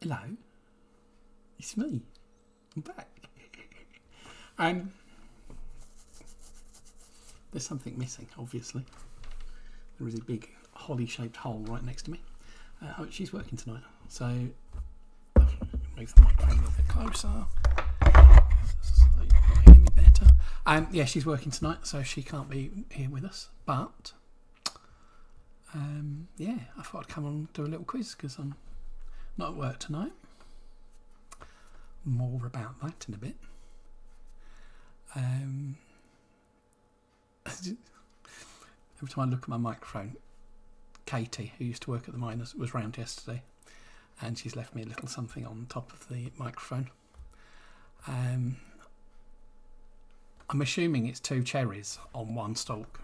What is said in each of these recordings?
Hello. It's me. I'm back. There's something missing, obviously. There is a big holly-shaped hole right next to me. She's working tonight, so move the microphone a little bit closer. So you can hear me better. Yeah, she's working tonight, so she can't be here with us. But yeah, I thought I'd come on and do a little quiz because I'm not at work tonight. More about that in a bit. Every time I look at my microphone, Katie, who used to work at the Miners, was round yesterday, and she's left me a little something on top of the microphone. I'm assuming it's 2 cherries on 1 stalk.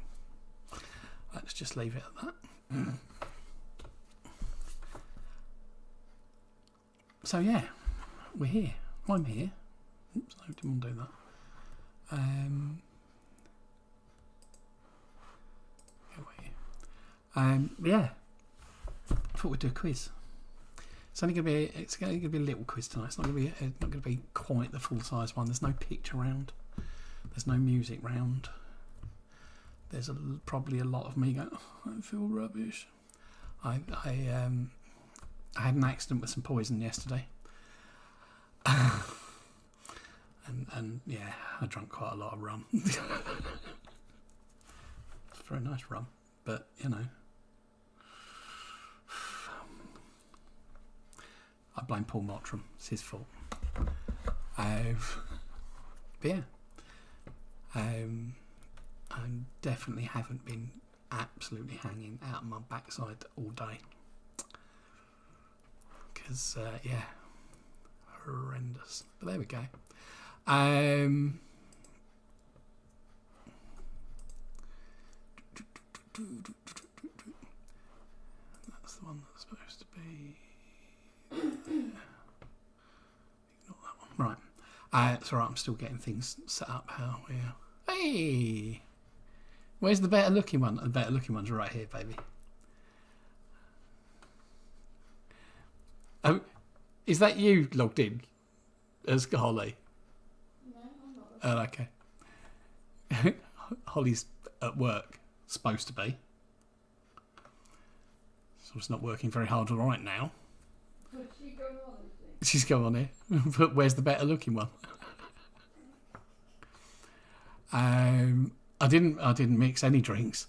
Let's just leave it at that. So yeah, we're here. I'm here. Oops, I didn't want to do that. Yeah, I thought we'd do a quiz. It's only going to be a little quiz tonight. It's not going to be quite the full size one. There's no picture round. There's no music round. There's probably a lot of me going, oh, I feel rubbish. I had an accident with some poison yesterday. And yeah, I drank quite a lot of rum. It's very nice rum, but you know, I blame Paul Mottram. It's his fault. But yeah, I definitely haven't been absolutely hanging out of my backside all day. Because yeah, horrendous. But there we go. That's the one that's supposed to be. Ignore that one. Right. It's alright, I'm still getting things set up how we are. Hey! Where's the better looking one? The better looking one's right here, baby. Oh, is that you logged in as Holly? No, I'm not. Oh, okay. Holly's at work, supposed to be. So it's not working very hard right now. But she go on, She's going on here. But where's the better looking one? I didn't mix any drinks.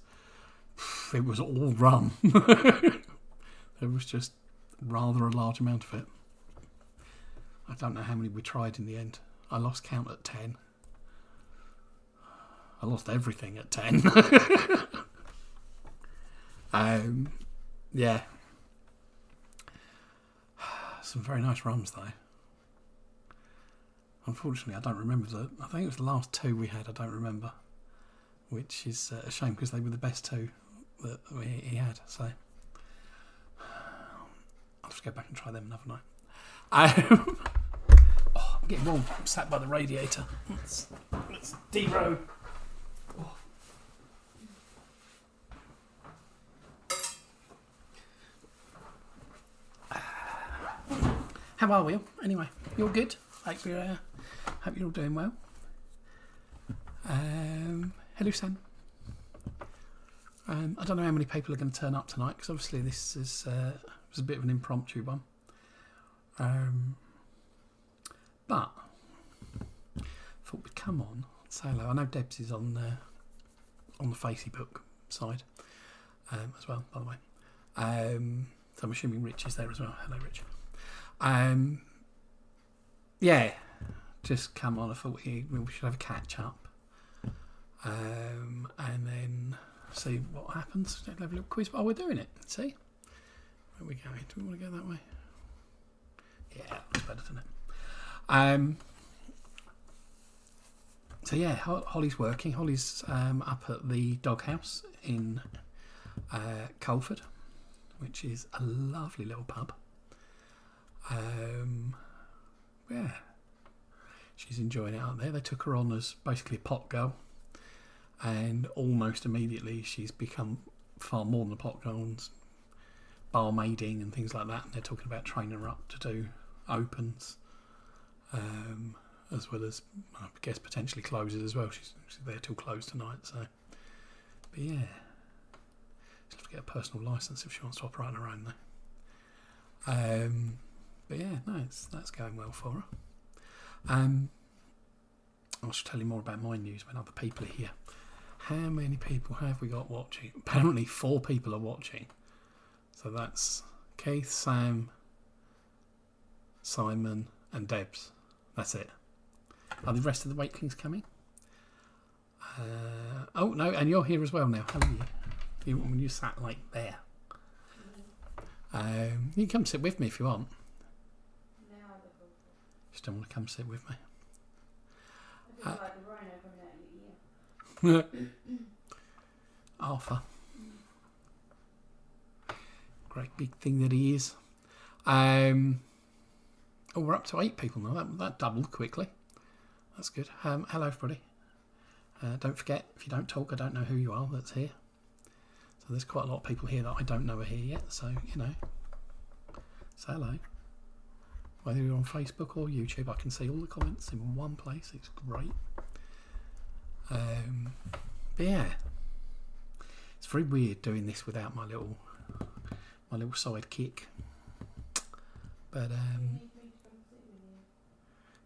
It was all rum. There was just rather a large amount of it. I don't know how many we tried in the end. I lost count at 10. I lost everything at 10. Yeah. Some very nice rums though. Unfortunately, I don't remember I think it was the last 2 we had. I don't remember, which is a shame because they were the best 2 that he had. So I'll just go back and try them another night. Oh, I'm getting warm. I'm sat by the radiator. Let's de-row. Oh. How are we all? Anyway, you're good? Hope you're all doing well. Hello, Sam. I don't know how many people are going to turn up tonight because obviously this is was a bit of an impromptu one. But thought we'd come on, say hello. I know Debs is on the Facebook side as well, by the way. So I'm assuming Rich is there as well. Hello, Rich. Yeah, just come on. I thought we should have a catch up, and then see what happens. Have a little quiz while we're doing it. See, where are we going? Do we want to go that way? Yeah, that's better, doesn't it? So yeah, Holly's working. Holly's up at the Doghouse in Colford, which is a lovely little pub. Yeah, she's enjoying it out there. They took her on as basically a pot girl, and almost immediately she's become far more than a pot girl, and barmaiding and things like that. And they're talking about training her up to do opens, as well as I guess potentially closes as well. She's there till close tonight. So, but yeah, she'll have to get a personal license if she wants to operate on her own though. But yeah, no, that's going well for her. I should tell you more about my news when other people are here. How many people have we got watching? Apparently 4 people are watching. So that's Keith, Sam, Simon and Debs. That's it. Are the rest of the Wakelings coming? Oh no, and you're here as well now. How are you? When you sat like there. You can come sit with me if you want. Just don't want to come sit with me. I just like the rhino coming out of your ear. Arthur. Great big thing that he is. Oh, we're up to 8 people now. That doubled quickly. That's good. Hello, everybody. Don't forget, if you don't talk, I don't know who you are that's here. So there's quite a lot of people here that I don't know are here yet. So, you know, say hello. Whether you're on Facebook or YouTube, I can see all the comments in one place. It's great. But yeah, it's very weird doing this without my little sidekick. But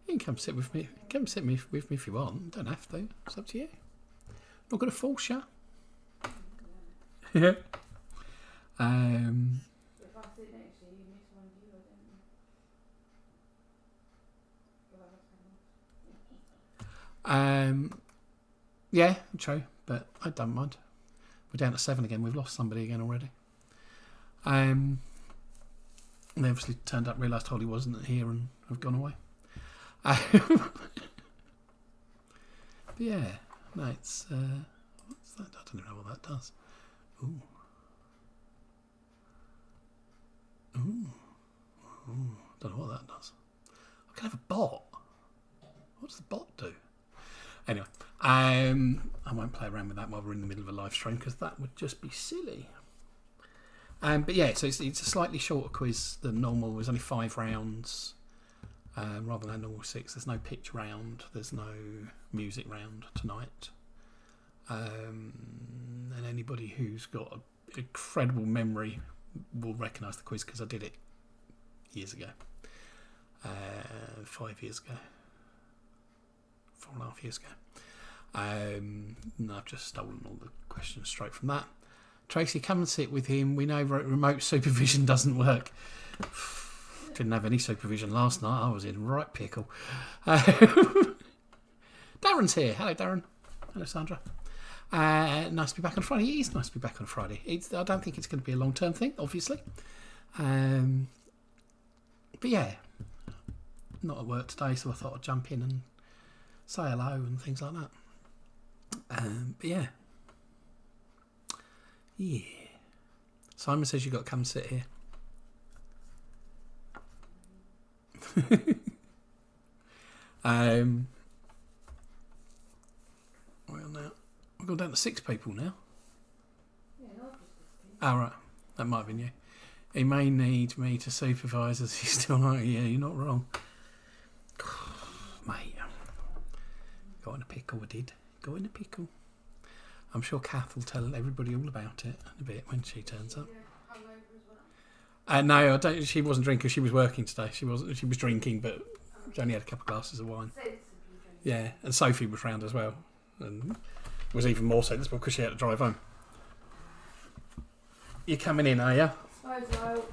you can come sit with me. Come sit with me if you want. You don't have to. It's up to you. Not going to force you. Yeah. If I sit next to you, you miss one of you, don't you? Yeah, true, but I don't mind. We're down to 7 again. We've lost somebody again already. And they obviously turned up, realised Holly wasn't here, and have gone away. But yeah, no, it's what's that? I don't even know what that does. Ooh. Don't know what that does. I can have a bot. What does the bot do? Anyway, I won't play around with that while we're in the middle of a live stream because that would just be silly. But yeah, so it's a slightly shorter quiz than normal. There's only 5 rounds rather than normal 6. There's no pitch round. There's no music round tonight. And anybody who's got an incredible memory will recognise the quiz because I did it years ago. 5 years ago. 4.5 years ago. And I've just stolen all the questions straight from that. Tracy, come and sit with him. We know remote supervision doesn't work. Didn't have any supervision last night. I was in right pickle. Darren's here. Hello, Darren. Hello, Sandra. Nice to be back on Friday. It is nice to be back on Friday. I don't think it's going to be a long-term thing, obviously. But yeah, not at work today, so I thought I'd jump in and say hello and things like that. But yeah. Yeah. Simon says you've got to come sit here. Well, now we've gone down to 6 people now. Yeah, not just Oh, right. That might have been you. He may need me to supervise as he's still not. Yeah, you're not wrong. Mate. Got in a pickle, I did. Got in a pickle. I'm sure Kath will tell everybody all about it in a bit when she turns up. No, I don't. She wasn't drinking. She was working today. She was drinking, but she only had a couple of glasses of wine. Yeah, and Sophie was round as well, and was even more sensible because she had to drive home. You coming in, are you? So,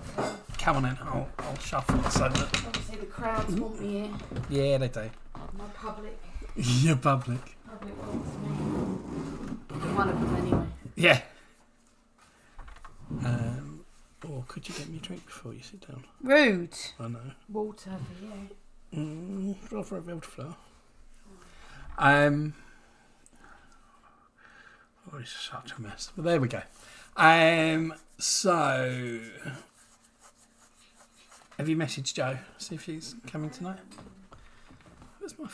Come on in. I'll shuffle so that. obviously the crowds want me here. Yeah, they do. My public. You're public. Public wants me. One of them anyway. Yeah. Or could you get me a drink before you sit down? Rude. I know. Water for you. Rather a elderflower. Oh, it's such a mess. But there we go. So, have you messaged Jo? See if she's coming tonight. Where's my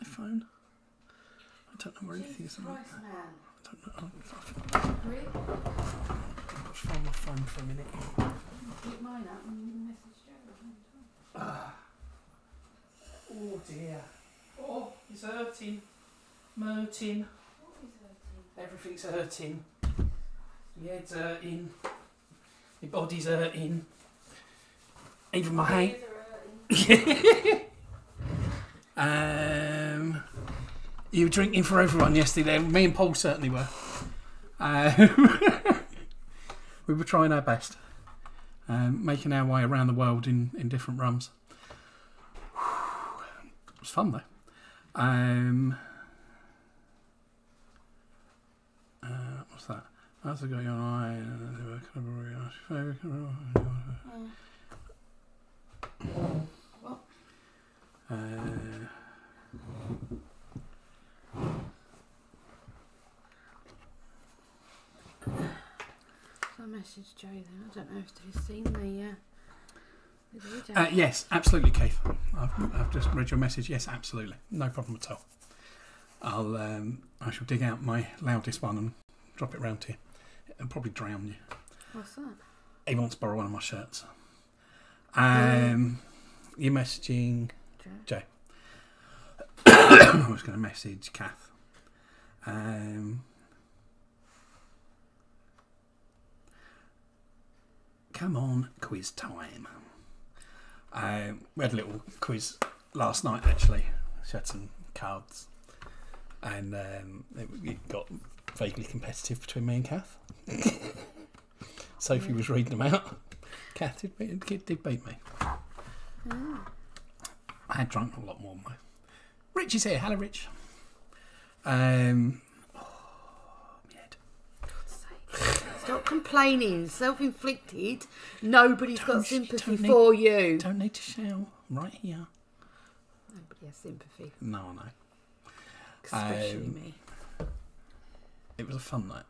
phone? I don't know where anything is. I don't know. Really? I'll find my phone for a minute. Keep mine up and you message Jo. dear. Oh, it's hurting. Mertin. What is hurting? Everything's hurting. Your head's hurting. Your body's hurting. Even my hand. You were drinking for everyone yesterday. Me and Paul certainly were. We were trying our best. Making our way around the world in different rums. It was fun though. What's that? How's it going on? What? So I messaged Joe then. I don't know if he's seen the video. Yes, absolutely, Keith. I've just read your message. Yes, absolutely. No problem at all. I shall dig out my loudest one and drop it round to you. It'll probably drown you. What's that? He wants to borrow one of my shirts. You're messaging Joe. I was going to message Kath. Come on, quiz time. We had a little quiz last night actually. She had some cards. And it got vaguely competitive between me and Kath. Sophie was reading them out. Kath did beat me. Oh. I had drunk a lot more than Rich is here. Hello, Rich. My head. God's sake. Stop complaining. Self-inflicted. Nobody's got Don't- sympathy don't for you. Don't need to shout. Right here. Nobody has sympathy. No, no. Especially me. It was a fun night.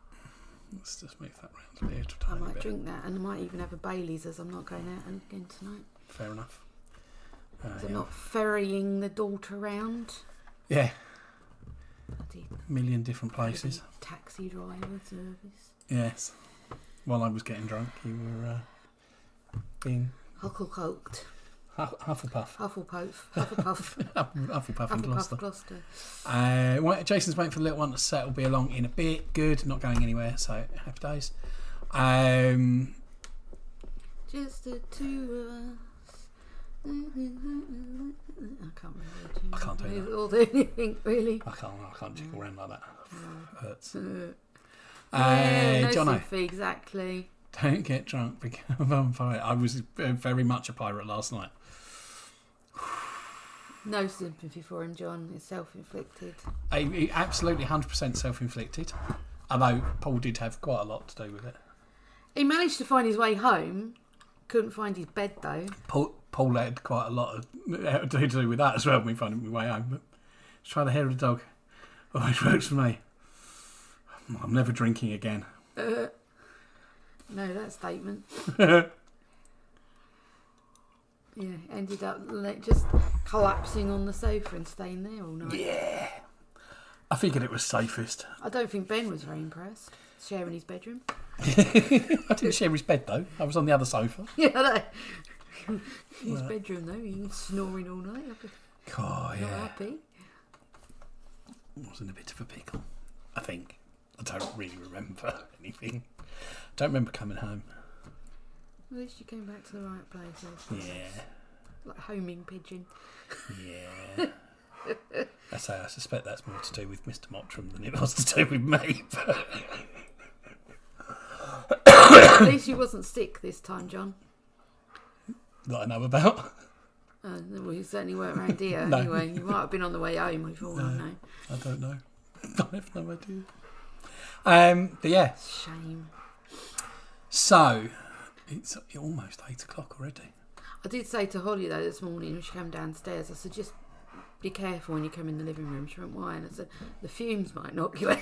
Let's just move that round a bit. I might drink that and I might even have a Bailey's as I'm not going out again tonight. Fair enough. So I'm not ferrying the daughter around. Yeah. I did. Million different places. Taxi driver service. Yes. While I was getting drunk, you were being Huckle-coked. Hufflepuff. Hufflepuff. Hufflepuff and Gloucester. Gloucester. Jason's waiting for the little one to settle, be along in a bit. Good, not going anywhere, so happy days. Just the two of us. I can't remember the tune. I can't do that. Or anything, really. I can't jiggle around like that. Hurts. Yeah, no Jono, sympathy, exactly. don't get drunk, become a vampire. I was very much a pirate last night. No sympathy for him, John. It's self-inflicted. Absolutely 100% self-inflicted. Although Paul did have quite a lot to do with it. He managed to find his way home. Couldn't find his bed, though. Paul had quite a lot to do with that as well, me finding my way home. But let's try the hair of the dog. Always works for me. I'm never drinking again. No, that statement. Yeah, ended up just collapsing on the sofa and staying there all night. Yeah. I figured it was safest. I don't think Ben was very impressed, sharing his bedroom. I didn't share his bed though. I was on the other sofa. Yeah, I know. His bedroom though, he was snoring all night. God, yeah. Not happy. I was in a bit of a pickle, I think. I don't really remember anything. Don't remember coming home. At least you came back to the right place. Yeah. Like homing pigeon. Yeah. I say I suspect that's more to do with Mr. Mottram than it was to do with me. At least you wasn't sick this time, John. That I know about. Well, you certainly weren't around here No. anyway. You might have been on the way home if all I know. I don't know. I have no idea. But yeah. Shame. So, it's almost 8 o'clock already. I did say to Holly though this morning when she came downstairs, I said just be careful when you come in the living room. She went, why? And I said the fumes might knock you out.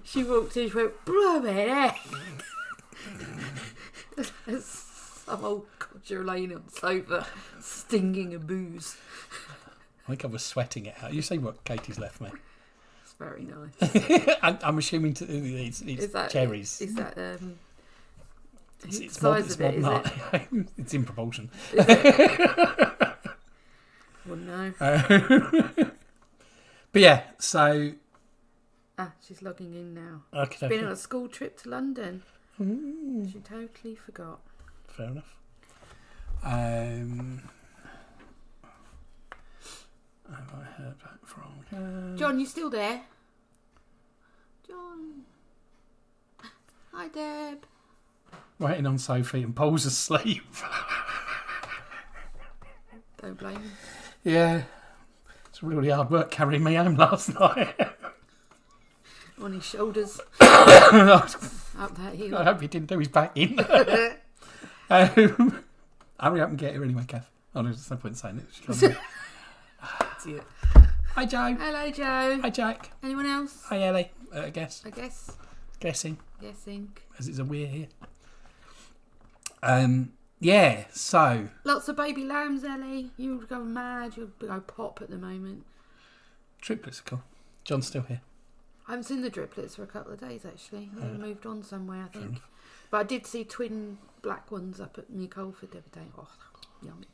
She walked in, she went, blooming heck. Some old codger laying on the sofa, stinging of booze. I think I was sweating it out. You see what Katie's left me. It's very nice. I'm assuming it's cherries. Is that It's size of it? Is it? It's in proportion. know. But yeah, so... She's logging in now. Okay, She's been on a school trip to London. She totally forgot. Fair enough. Have I heard back from... John, you still there? John. Hi, Deb. Waiting on Sophie and Paul's asleep. Don't blame him. Yeah. It's really hard work carrying me home last night. On his shoulders. I Up that hill. hope he didn't do his back in. Hurry up and get her anyway, Kath. Oh, there's no point in saying it. She can't do it. Idiot. Hi, Joe. Hello, Joe. Hi, Jack. Anyone else? Hi, Ellie. I guess. Guessing. As it's a we're here. Yeah, so... Lots of baby lambs, Ellie. You would go mad. You would go pop at the moment. Triplets are cool. John's still here. I haven't seen the driplets for a couple of days, actually. They've moved on somewhere, I think. But I did see twin black ones up at New Colford the other day. Oh, yummy.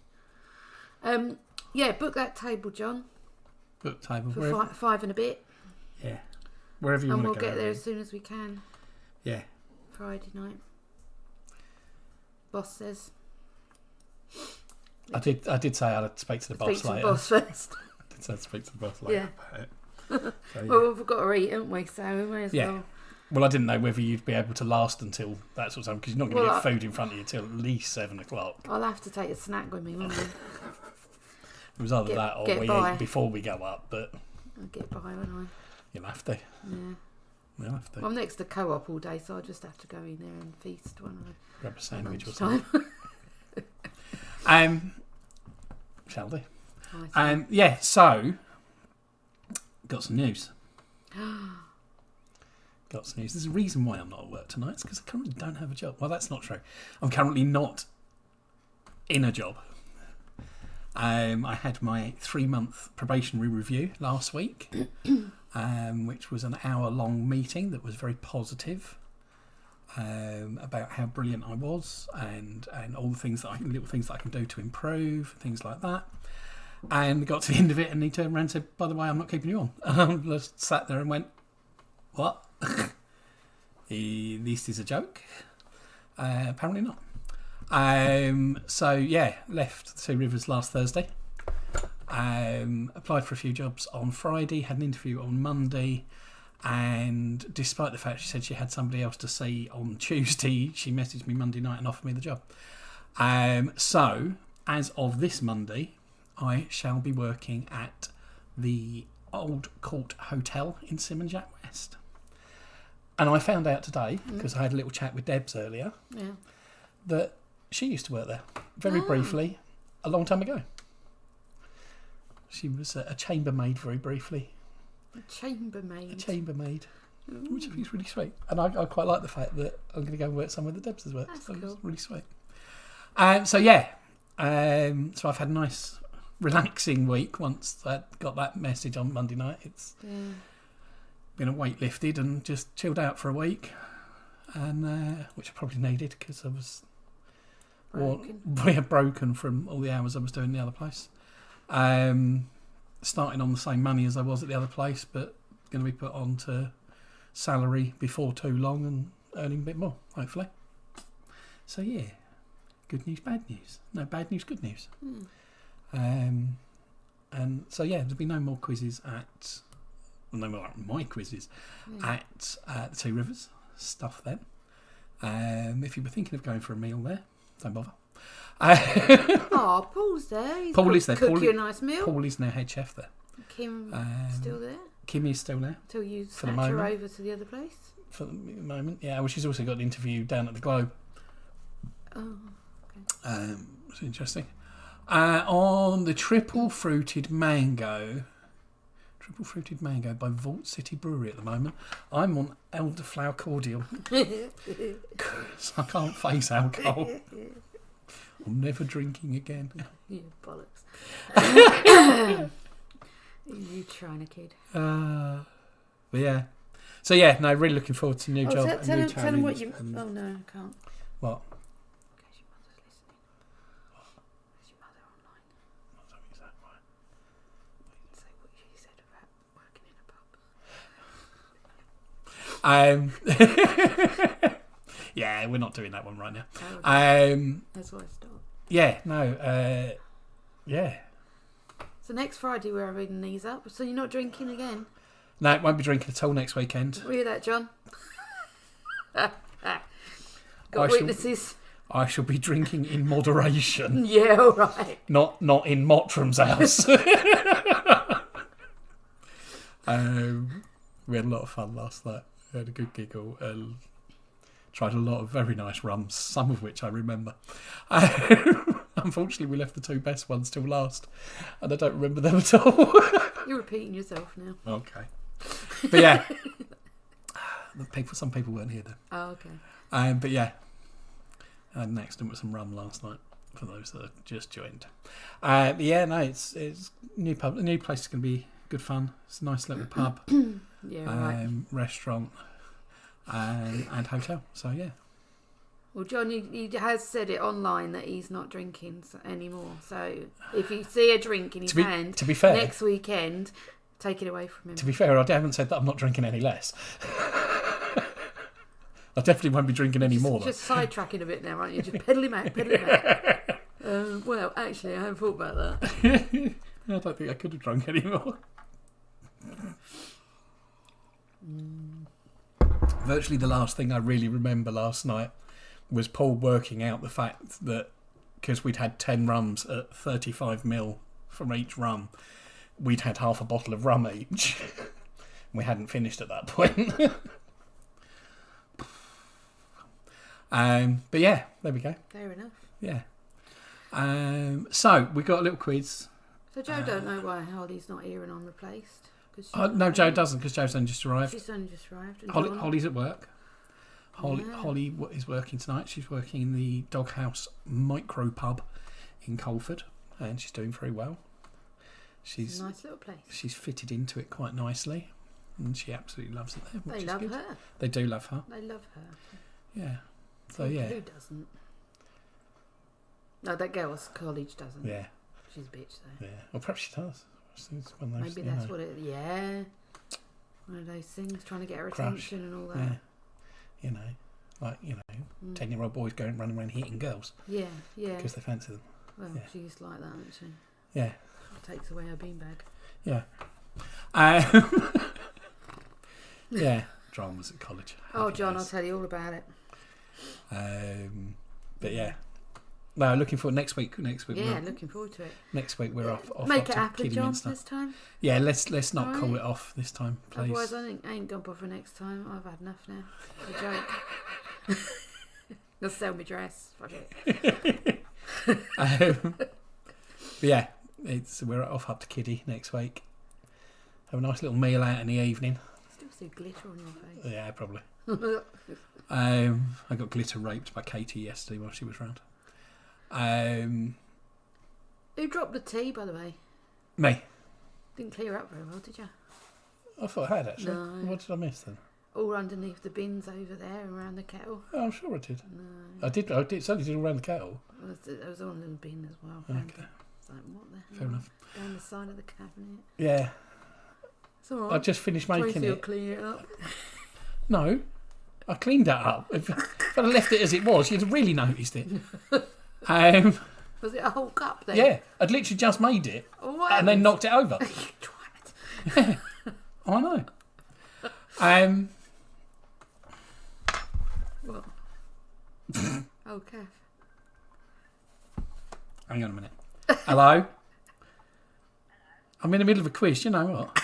Yeah, book that table, John. Book table. For five and a bit. Yeah. Wherever you and want to go. And we'll get there as soon as we can. Yeah. Friday night. Boss says. I did say I'd speak to the boss later. Speak to the boss first. I did say I'd speak to the boss later about it. So, yeah. Well, we've got to eat, haven't we? So we may as well. Well, I didn't know whether you'd be able to last until that sort of time because you're not going to get food in front of you till at least 7 o'clock. I'll have to take a snack with me, won't I? It was either that or we eat before we go up, but... I'll get by, won't I? You'll have to. Yeah. You'll have to. Well, I'm next to Co-op all day, so I'll just have to go in there and feast, won't I? Grab a sandwich or Time. something. Shall we? Yeah, so... Got some news. There's a reason why I'm not at work tonight. It's because I currently don't have a job. Well, that's not true. I'm currently not in a job. I had my 3-month probationary review last week, which was an hour-long meeting that was very positive about how brilliant I was and all the things little things that I can do to improve, things like that. And got to the end of it, and he turned around and said, "By the way, I'm not keeping you on." I just sat there and went, "What? This is a joke?" Apparently not. So yeah, left Two Rivers last Thursday. Applied for a few jobs on Friday. Had an interview on Monday, and despite the fact she said she had somebody else to see on Tuesday, she messaged me Monday night and offered me the job. So as of this Monday, I shall be working at the Old Court Hotel in Simmonjack West. And I found out today, because I had a little chat with Debs earlier, that she used to work there very briefly a long time ago. She was a chambermaid very briefly. A chambermaid? A chambermaid, which I think is really sweet. And I quite like the fact that I'm going to go and work somewhere that Debs has worked. That's so cool. It's really sweet. So yeah, so I've had a nice... relaxing week once I got that message on Monday night. It's been a weight lifted and just chilled out for a week, and which I probably needed because I was broken from all the hours I was doing the other place. Starting on the same money as I was at the other place, but going to be put on to salary before too long and earning a bit more, hopefully. So yeah, good news, bad news. No, bad news, good news. And so yeah, there'll be no more quizzes at my quizzes at the Two Rivers. Stuff them. If you were thinking of going for a meal there, don't bother. Paul's there. He's Paul is there. Cook you a nice meal. Paul is now head chef there. Kim still there? Kim is still there. Till you for the snatch her moment. over to the other place? For the moment, yeah. Well, she's also got an interview down at the Globe. Oh, okay. It's interesting. On the triple fruited mango by Vault City Brewery at the moment. I'm on elderflower cordial because I can't face alcohol. I'm never drinking again. You bollocks. You trying a kid. But yeah. So yeah, no, really looking forward to new job. Tell new him what challenge you... and- Oh no, I can't. What? In case your mother's listening. Is your mother online? Is that right? Yeah, we're not doing that one right now. That's why I stopped. Yeah, no, yeah. So next Friday we're reading these up. So you're not drinking again? No, it won't be drinking at all next weekend. Hear that, John? Got witnesses. I shall be drinking in moderation. Yeah, all right. Not in Mottram's house. We had a lot of fun last night. We had a good giggle and tried a lot of very nice rums, some of which I remember. Unfortunately, we left the two best ones till last, and I don't remember them at all. You're repeating yourself now. Okay. But yeah, some people weren't here then. Oh, okay. But yeah, I had an accident with some rum last night. For those that have just joined. Yeah, no, it's new pub. The new place is going to be good fun. It's a nice little pub, Yeah, right. restaurant, and hotel. So yeah. Well, John, he has said it online that he's not drinking anymore. So if you see a drink in his hand, to be fair, next weekend, take it away from him. To be fair, I haven't said that I'm not drinking any less. I definitely won't be drinking any more. Just sidetracking a bit now, aren't you? Just peddling back. Well, actually, I haven't thought about that. I don't think I could have drunk any more. Virtually the last thing I really remember last night was Paul working out the fact that because we'd had 10 rums at 35ml from each rum, we'd had half a bottle of rum each. We hadn't finished at that point. But yeah, there we go. Fair enough. Yeah. So we got a little quiz. So Joe don't know why Holly's not here and I'm replaced. No, Joe doesn't because Joe's only just arrived. She's only just arrived. Holly's at work. Holly is working tonight. She's working in the Doghouse Micro Pub in Colford, and she's doing very well. It's a nice little place. She's fitted into it quite nicely, and she absolutely loves it there. They love her. They do love her. They love her. Yeah. So yeah. Who doesn't? No, that girl at college doesn't. Yeah. She's a bitch though. Yeah. Well, perhaps she does. Maybe that's what it. Yeah. One of those things, trying to get her attention and all that. Yeah. 10-year-old boys running around hitting girls. Yeah, yeah. Because they fancy them. Well, she's like that, isn't she? Yeah. It takes away her beanbag. Yeah. Yeah. Dramas at college. Oh, John, I'll tell you all about it. But yeah. No, looking forward next week. Yeah, looking forward to it. Next week we're off. Make it happen, John, this time. Yeah, let's not call it off this time, please. Otherwise, I ain't gonna bother next time. I've had enough now. A joke. They'll sell me dress. Fuck it. But yeah, we're off up to Kiddie next week. Have a nice little meal out in the evening. Still see glitter on your face. Yeah, probably. I got glitter raped by Katie yesterday while she was round. Who dropped the tea, by the way? Me. Didn't clear up very well, did you? I thought I had actually. No. What did I miss then? All underneath the bins over there around the kettle. Oh, I'm sure I did. No. I did. Certainly did all around the kettle. There was one in the bin as well. Okay. It's like, what the hell? Fair enough. Down the side of the cabinet. Yeah. It's all right. I just finished making it. Clean it up. No, I cleaned that up. If I'd have left it as it was, you'd have really noticed it. Was it a whole cup then? Yeah, I'd literally just made it and then knocked it over. You twat. Yeah, I know. What? Oh, Kath. Hang on a minute. Hello? I'm in the middle of a quiz, you know what?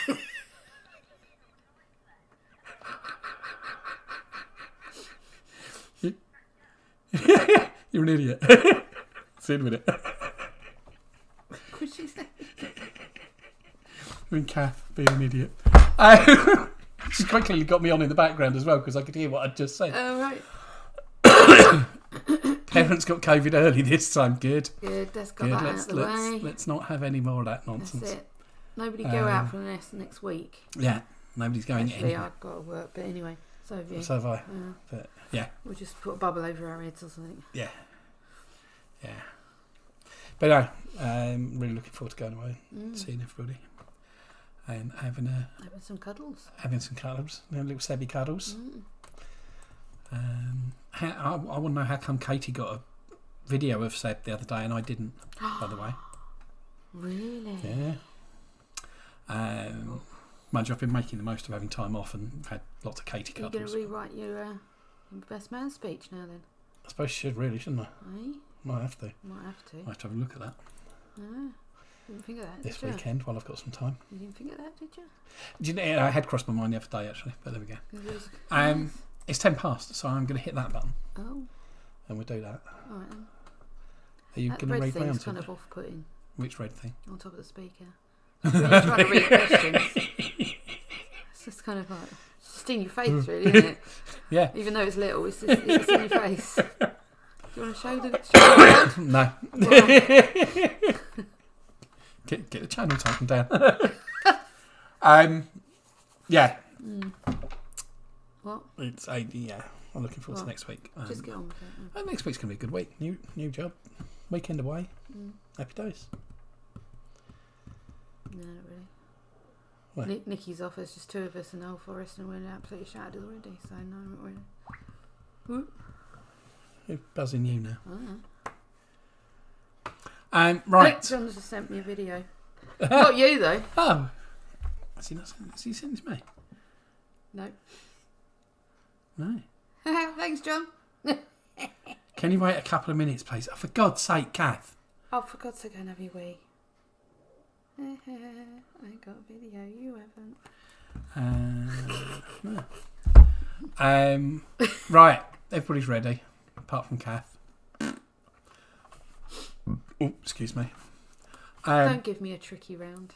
You're an idiot. See you in a minute. What'd she say? I mean, Kath, being an idiot. She's quite clearly got me on in the background as well because I could hear what I'd just said. Oh, right. Parents got COVID early this time. Good. Good, let's get that out of the way. Let's not have any more of that nonsense. That's it. Nobody go out for the next week. Yeah, nobody's going Actually, anywhere. I've got to work, but anyway, so have you. So have I. But yeah. We'll just put a bubble over our heads or something. Yeah. Yeah. But no, really looking forward to going away and seeing everybody. and Having some cuddles. having some cuddles, little Sebby cuddles. I want to know how come Katie got a video of Seb the other day and I didn't, by the way. Really? Yeah. Mind you, I've been making the most of having time off and had lots of Katie Are you cuddles. going to rewrite your best man speech now then? I suppose you should really, shouldn't I? Eh? Might have to. Might have to. Might have to have a look at that Didn't think of that, this did you? weekend while I've got some time. You didn't think of that, did you? Do you know, I had crossed my mind the other day actually, but there we go. It's 10 past, so I'm going to hit that button Oh, and we'll do that. all right then. Are you That going to red read thing's round kind to of off-putting which red thing? on top of the speaker. When you're trying to read questions. It's just kind of like, it's just in your face really, isn't it? Yeah. Even though it's little, it's in your face. Do you want to show the world? No. Why? Get the channel taken down. Yeah. What? It's yeah. I'm looking forward to next week. Just get on with it. Next week's gonna be a good week. New job. Weekend away. Happy days. No, not really. What? Nikki's off. There's just two of us in Old Forest, and we're absolutely shattered already. So no, not really. Whoop. Who's buzzing you now? Oh. Right. John just sent me a video. Not you though. Oh. Has he sent it to me? No. No. Thanks, John. Can you wait a couple of minutes, please? Oh, for God's sake, Kath. Oh, for God's sake, go and have your wee. I got a video, you haven't. No. Right, everybody's ready, apart from Kath. Oh, excuse me. Don't give me a tricky round.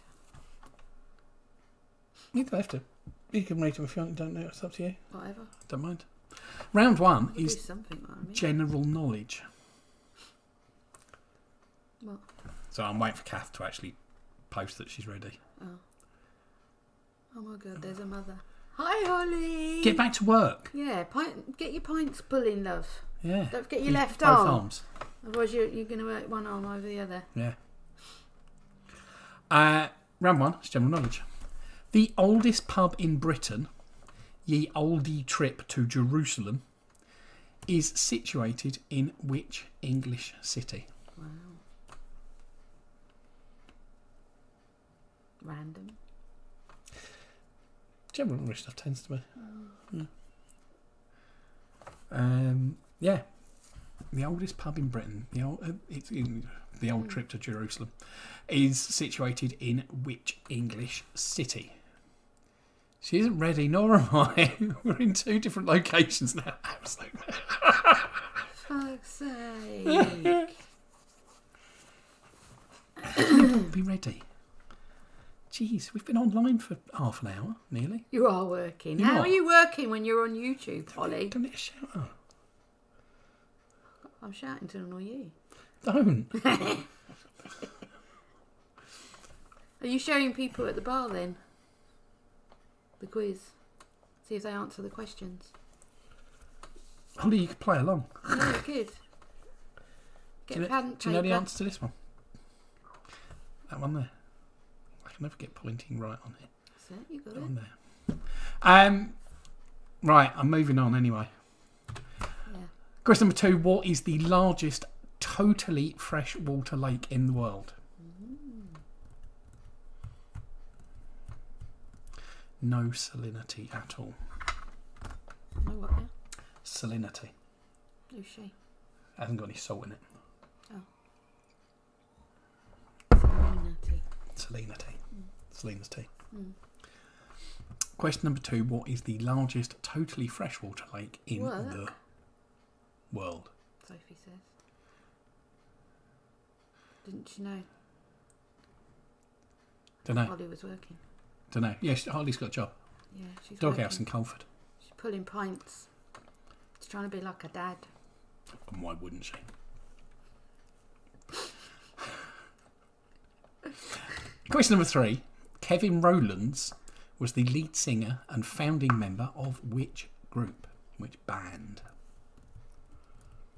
You don't have to. You can read them if you want. Don't know. It's up to you. Whatever. Don't mind. Round one Do is something like me. general knowledge. What? So I'm waiting for Kath to actually post that she's ready. Oh my God, there's a mother. Hi, Holly. Get back to work. Yeah, get your pints pulling, love. Yeah. Don't forget your Use left both arm. arms. Otherwise, you're going to hurt one arm over the other. Yeah. Round one is general knowledge. The oldest pub in Britain, Ye Oldie Trip to Jerusalem, is situated in which English city? Wow. Random. General knowledge stuff tends to be. Yeah. The oldest pub in Britain, the old trip to Jerusalem, is situated in which English city? She isn't ready, nor am I. We're in two different locations now. Absolutely. Fuck's sake. Be ready. Jeez, we've been online for half an hour, nearly. You are working. You're How not. are you working when you're on YouTube, Holly? Don't need a shout out. I'm shouting to annoy you. Don't. Are you showing people at the bar then? The quiz. See if they answer the questions. Holly, you could play along. Yeah, good. Get a pad and Do you know the paper. answer to this one? That one there. I can never get pointing right on it. That's it, you got That it. one there. Right, I'm moving on anyway. Yeah. Question number 2. What is the largest totally freshwater lake in the world? No salinity at all. No what now? Salinity. Who's she? Hasn't got any salt in it. Salinity. Salinity. Question number 2. What is the largest totally freshwater lake in the world? Sophie says. Didn't she know? Don't know. Holly was working. Don't know. Yes, Harley's got a job. Yeah, she's Doghouse working. in Colford. She's pulling pints. She's trying to be like her dad. And why wouldn't she? Question number 3. Kevin Rowlands was the lead singer and founding member of which group? Which band?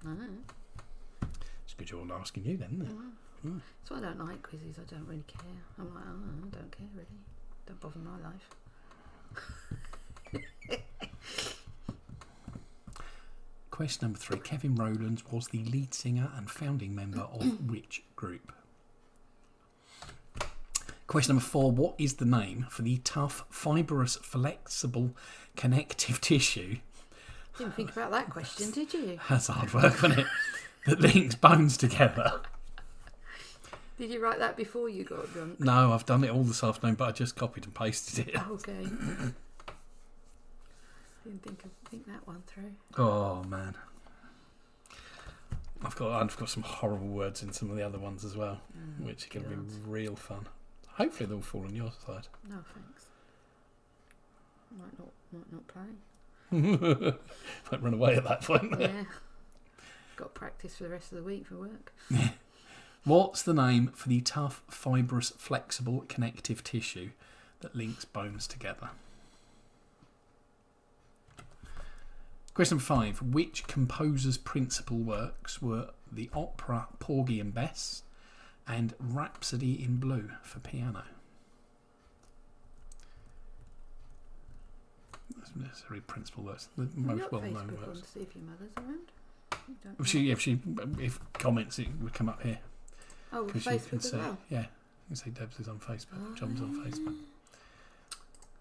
It's a good job I'm asking you then, isn't it? That's why I don't like quizzes. I don't really care. I'm like, I don't care really. Don't bother my life. Question number 3. Kevin Rowlands was the lead singer and founding member of which group? Question number 4. What is the name for the tough, fibrous, flexible, connective tissue? Didn't think about that question, did you? That's hard work, wasn't it? That links bones together. Did you write that before you got drunk? No, I've done it all this afternoon, but I just copied and pasted it. Okay. Didn't think that one through. Oh man, I've got some horrible words in some of the other ones as well, which are going to be real fun. Hopefully they'll fall on your side. No thanks. Might not play. Might run away at that point. Yeah. Got practice for the rest of the week for work. What's the name for the tough, fibrous, flexible, connective tissue that links bones together? Question number 5. Which composer's principal works were the opera Porgy and Bess and Rhapsody in Blue for piano? That's necessarily principal works. The most well-known works. To see if your mother's around. If comments, it would come up here. Oh, Because Facebook you can as see, well. yeah, you can see Debs is on Facebook, John's on Facebook.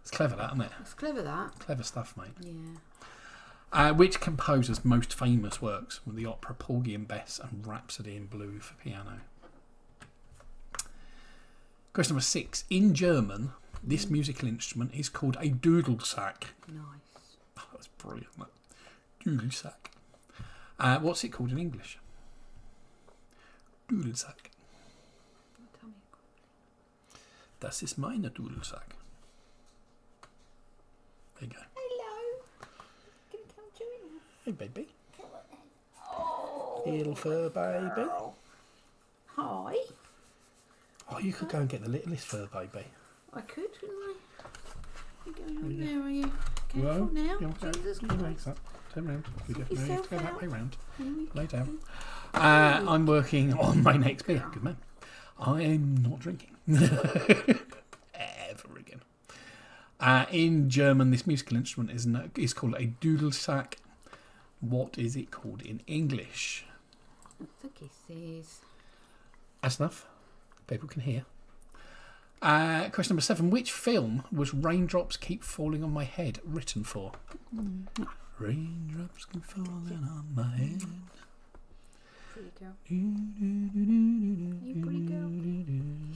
It's clever, that, isn't it? It's clever, that. Clever stuff, mate. Yeah. Which composer's most famous works were the opera Porgy and Bess and Rhapsody in Blue for piano? Question number 6. In German, this musical instrument is called a Dudelsack. Nice. Oh, that's brilliant, that. Dudelsack. What's it called in English? Dudelsack. Tell me. Das ist meine Dudelsack. There you go. Hello. Can you come join us? Hey, baby. Come on then. Oh. Little fur baby. Hi. Oh, you could go and get the littlest fur baby. I could, couldn't I? You going on there, are you? Careful Well, now. Jesus Christ. Turn round. We Sort go yourself that out. way round. Here we Lay go. down. I'm working on my next beer. Good man. I'm not drinking. Ever again. In German, this musical instrument is called a Dudelsack. What is it called in English? Lots of kisses. That's enough. People can hear. Question number 7. Which film was Raindrops Keep Falling on My Head written for? Raindrops keep falling on my head. Pretty girl. You pretty girl.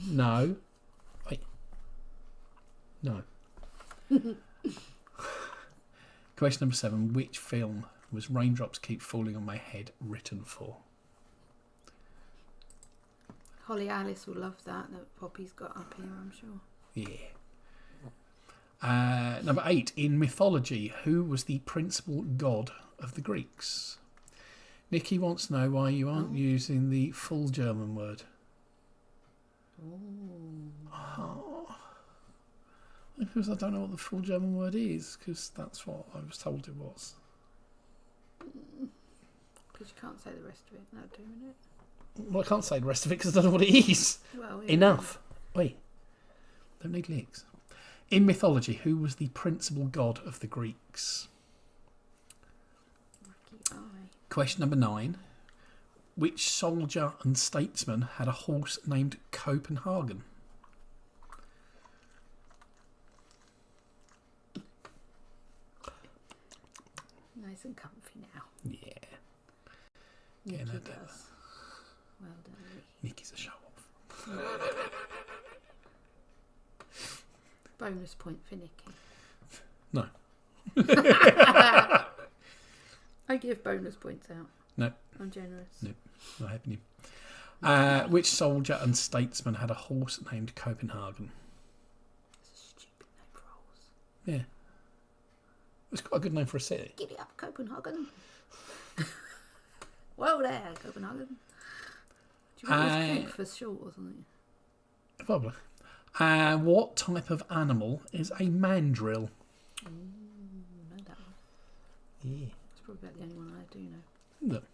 No. Wait. No. Question number 7. Which film was Raindrops Keep Falling on My Head written for? Holly Alice will love that Poppy's got up here, I'm sure. Yeah. Number 8. In mythology, who was the principal god of the Greeks? Nikki wants to know why you aren't using the full German word. Oh. Because I don't know what the full German word is, because that's what I was told it was. Because you can't say the rest of it now, doing it. Well, I can't say the rest of it because I don't know what it is. Well, Enough. Wait. Don't need licks. In mythology, who was the principal god of the Greeks? Question number 9. Which soldier and statesman had a horse named Copenhagen? Nice and comfy now. Yeah. Nikki no, does. Well done, Nikki. Nikki's a show off. Bonus point for Nikki. No. I give bonus points out. No. I'm generous. No. Not happening. Which soldier and statesman had a horse named Copenhagen? It's a stupid name for a horse. Yeah. It's quite a good name for a city. Giddy up, Copenhagen. Well there, Copenhagen. Do you think it was Cape for short or something? Probably. What type of animal is a mandrill? Know that one. Yeah. It's probably about the only one I do know. Look.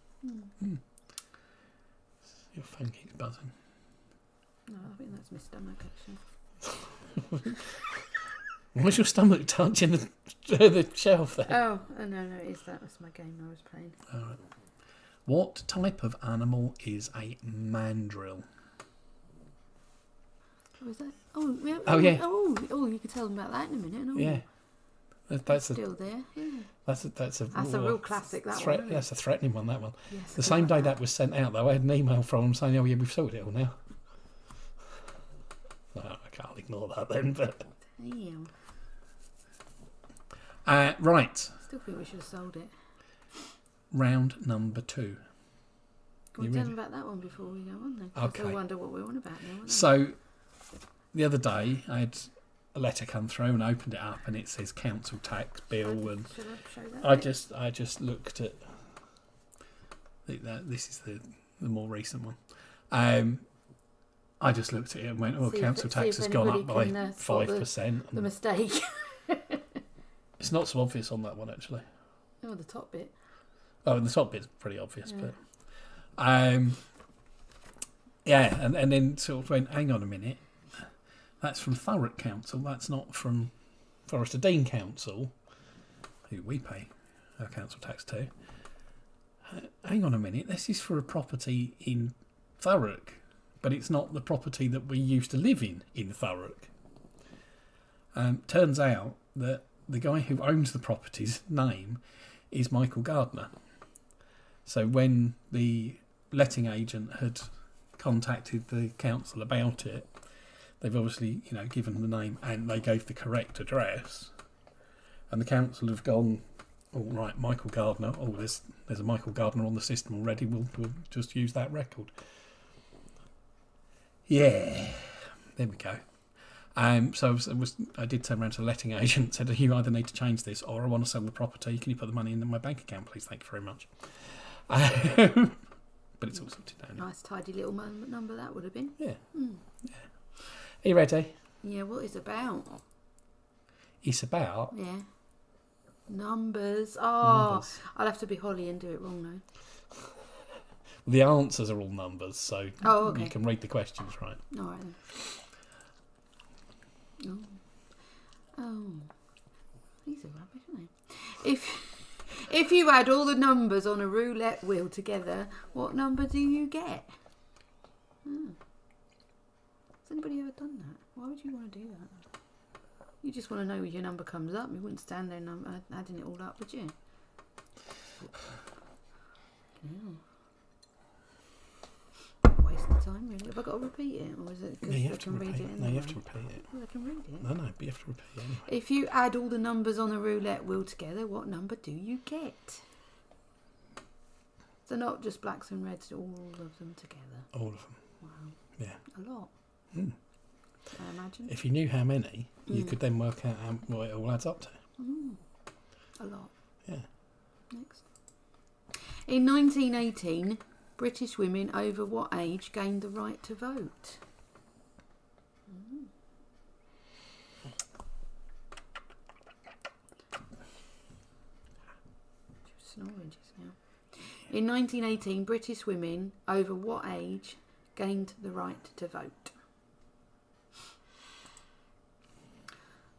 Your phone keeps buzzing. No, I think that's my stomach actually. Why's your stomach touching the shelf there? Oh, no, it is that. That's my game I was playing. All right. What type of animal is a mandrill? Oh, is that? Oh, yeah. Oh, yeah. Oh, you could tell them about that in a minute. Oh, Yeah. That's still there. Yeah. That's a real classic. That one. Isn't That's a threatening one. That one. Yes, The same day that was sent out, though, I had an email from them saying, "Oh yeah, we've sorted it all now." No, I can't ignore that then. But Damn. right, Still think we should have sold it. round number 2. Can we tell them about that one before we go on then? Okay. They'll wonder what we're on about now. So the other day, I had a letter come through and I opened it up, and it says council tax bill, and should I show that? I just looked at. This is the more recent one. I just looked at it and went, "Oh, council tax has gone up by 5%." The mistake. It's not so obvious on that one, actually. Oh, the top bit. Oh, and the top bit's pretty obvious, Yeah. but yeah, and then sort of went, "Hang on a minute, that's from Thurrock Council. That's not from Forester Dean Council, who we pay our council tax to. Hang on a minute, this is for a property in Thurrock, but it's not the property that we used to live in Thurrock." Turns out that the guy who owns the property's name is Michael Gardner. So when the letting agent had contacted the council about it, they've obviously, given the name, and they gave the correct address. And the council have gone, "All right, Michael Gardner. Oh, there's a Michael Gardner on the system already. We'll just use that record." Yeah, there we go. So I did turn around to the letting agent and said, "You either need to change this, or I want to sell the property. Can you put the money in my bank account, please? Thank you very much." But it's all sorted now. Nice tidy little number that would have been. Yeah. Yeah. Are you ready? Yeah, what is it about? It's about Yeah. Numbers. numbers. I'll have to be Holly and do it wrong now. The answers are all numbers, so okay. you can read the questions right. All right then. Oh. These are rubbish, aren't they? If you add all the numbers on a roulette wheel together, what number do you get? Has anybody ever done that? Why would you want to do that? You just want to know when your number comes up. You wouldn't stand there adding it all up, would you? Yeah. Waste of time, really. Have I got to repeat it, or is it because You I have to can read repeat it? it. No, you have to repeat it. Well, I can read it. No, but you have to repeat it anyway. If you add all the numbers on a roulette wheel together, what number do you get? So not just blacks and reds, all of them together. All of them. Wow. Yeah. A lot. Mm. I imagine. If you knew how many, you could then work out what it all adds up to. A lot. Yeah. Next. In 1918, British women over what age gained the right to vote? Snoring just now. In 1918, British women over what age gained the right to vote?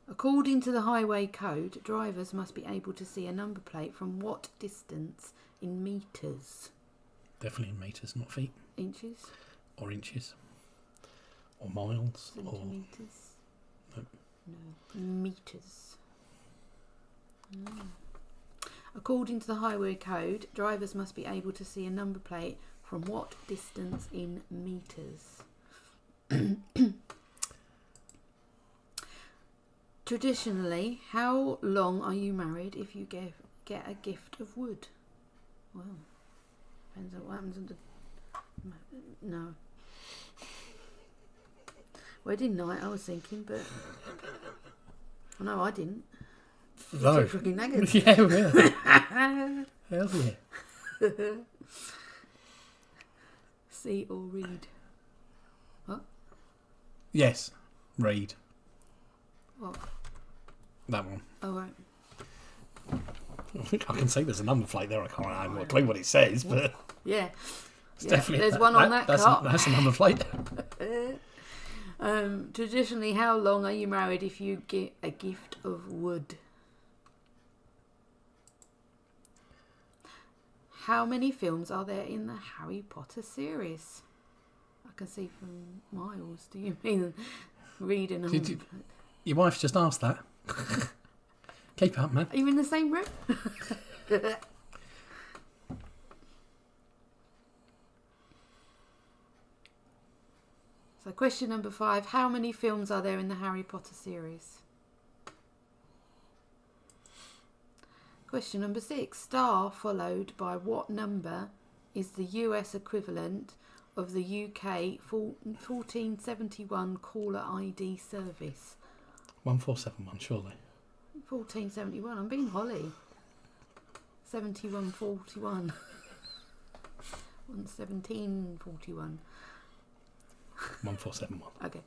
According to the Highway Code, drivers must be able to see a number plate from what distance in metres? Definitely in metres, not feet. Inches? Or inches. Or miles. Centimetres? No. No. Metres. According to the Highway Code, drivers must be able to see a number plate from what distance in metres? Traditionally, how long are you married if you get a gift of wood? Well, depends on what happens at the... No. Wedding night, I was thinking, but... Oh, no, I didn't. No. Fucking naggers. Yeah, yeah. Hell yeah. See or read? What? Yes. Read. What? That one. Oh, right. I can see there's a number plate there. I can't have a clue what it says, but Yeah. it's definitely There's one on that car. That's a number plate. Traditionally, how long are you married if you get a gift of wood? How many films are there in the Harry Potter series? I can see from miles. Do you mean reading them? Your wife just asked that. Keep up, man. Are you in the same room? So question number 5. How many films are there in the Harry Potter series? Question number 6. Star followed by what number is the US equivalent of the UK 1471 caller ID service? 1471, surely. 1471. I'm being Holly. 7141. 1741. 1471. Okay.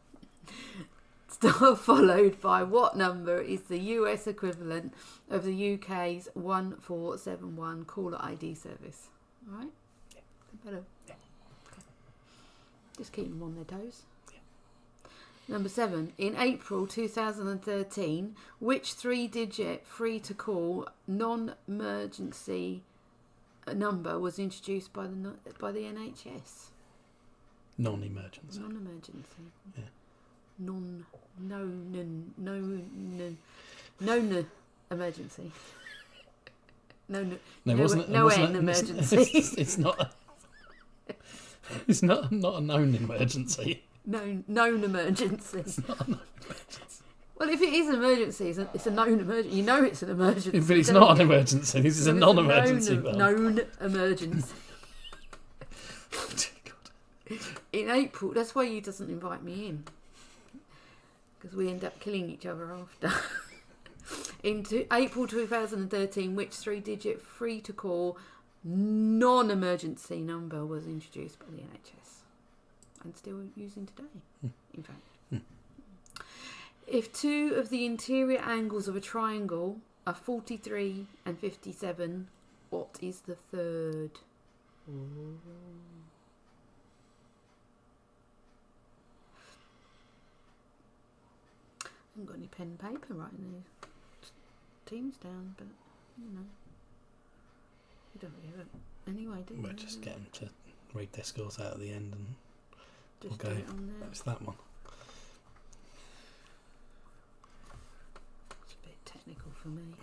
Star followed by what number is the US equivalent of the UK's 1471 caller ID service? All right? Yeah. Better. Yeah. Okay. Just keep them on their toes. Yeah. Number 7. In April 2013, which 3-digit free-to-call non-emergency number was introduced by the NHS? Non-emergency. Non-emergency. Yeah. No emergency. Emergency. It's not. It's not a known emergency. Known emergency. It's not a known emergency. Well, if it is an emergency, it's a known emergency. You know it's an emergency. But it's not an emergency. This is a non-emergency. Known emergency. In April, that's why he doesn't invite me in. Because we end up killing each other after. In April 2013, which 3-digit free-to-call non-emergency number was introduced by the NHS and still using today, in fact. If 2 of the interior angles of a triangle are 43 and 57, what is the third? Ooh. I haven't got any pen and paper writing these teams down, but you know, you don't really have it anyway, do you? We'll just get them to read their scores out at the end and just we'll go. It on there. It's that one. It's a bit technical for me.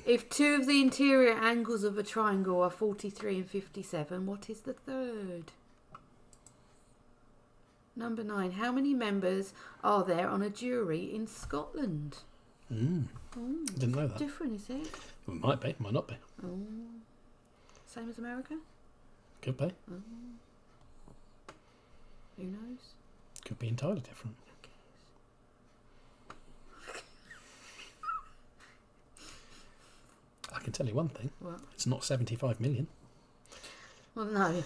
If 2 of the interior angles of a triangle are 43 and 57, what is the third? Number 9. How many members are there on a jury in Scotland? Didn't know that. Different, is it? It might be, might not be. Oh. Same as America? Could be. Oh. Who knows? Could be entirely different. I can tell you one thing. What? It's not 75 million. Well, no.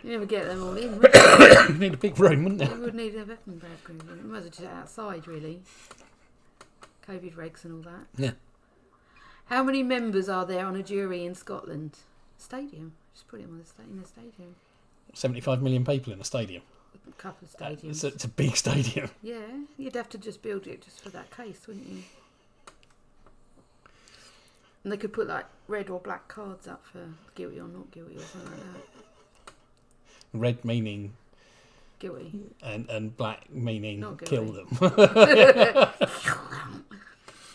You never get them all in, would you? You'd need a big room, wouldn't You you? would need a vacuum bag. You might as well just outside, really. COVID regs and all that. Yeah. How many members are there on a jury in Scotland? Stadium. Just put it on in the stadium. 75 million people in a stadium. A couple of stadiums. It's a big stadium. Yeah, you'd have to just build it just for that case, wouldn't you? And they could put like red or black cards up for guilty or not guilty or something like that. Red meaning Guilty. And black meaning Not kill guilty. them.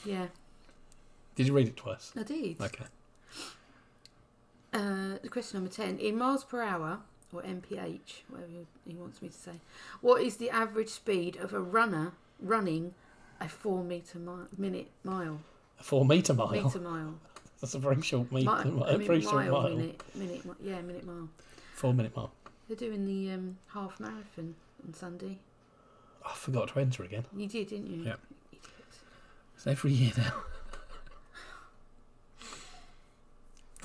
Yeah. Did you read it twice? I did. Okay. The question number 10. In miles per hour, or mph, whatever he wants me to say, what is the average speed of a runner running a 4 minute mile? A 4 metre mile? Metre mile. That's a very short metre. Minute mile. 4 minute mile. They're doing the half marathon on Sunday. I forgot to enter again. You did, didn't you? Yeah. You did. It's every year now.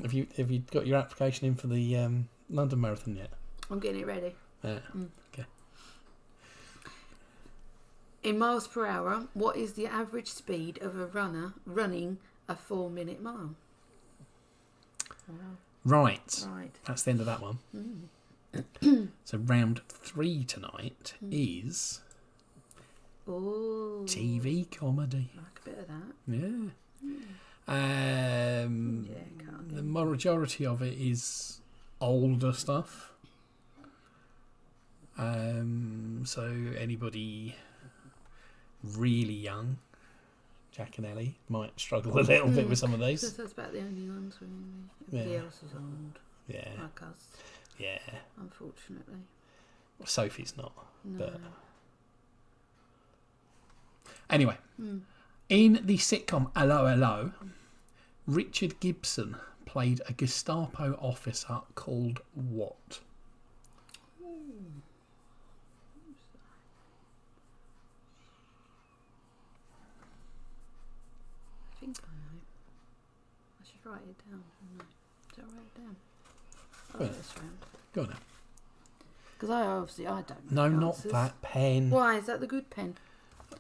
Have you got your application in for the London Marathon yet? I'm getting it ready. Yeah. Okay. In miles per hour, what is the average speed of a runner running a 4 minute mile? Wow. Right. Right. That's the end of that one. So round 3 tonight is Oh. TV comedy. Like a bit of that. Yeah. Can't The get majority of it is older stuff. So anybody really young, Jack and Ellie, might struggle a little bit with some of these. That's about the only ones really. Everybody else is old. Yeah. Like us. Yeah. Unfortunately. Sophie's not. No. But anyway, in the sitcom Hello Hello, Richard Gibson played a Gestapo officer called what? I think I know. I should write it down. No. Should I write it down? I'll Well, get this round. Go on then. Because I don't No, know. not that pen. Why? Is that the good pen?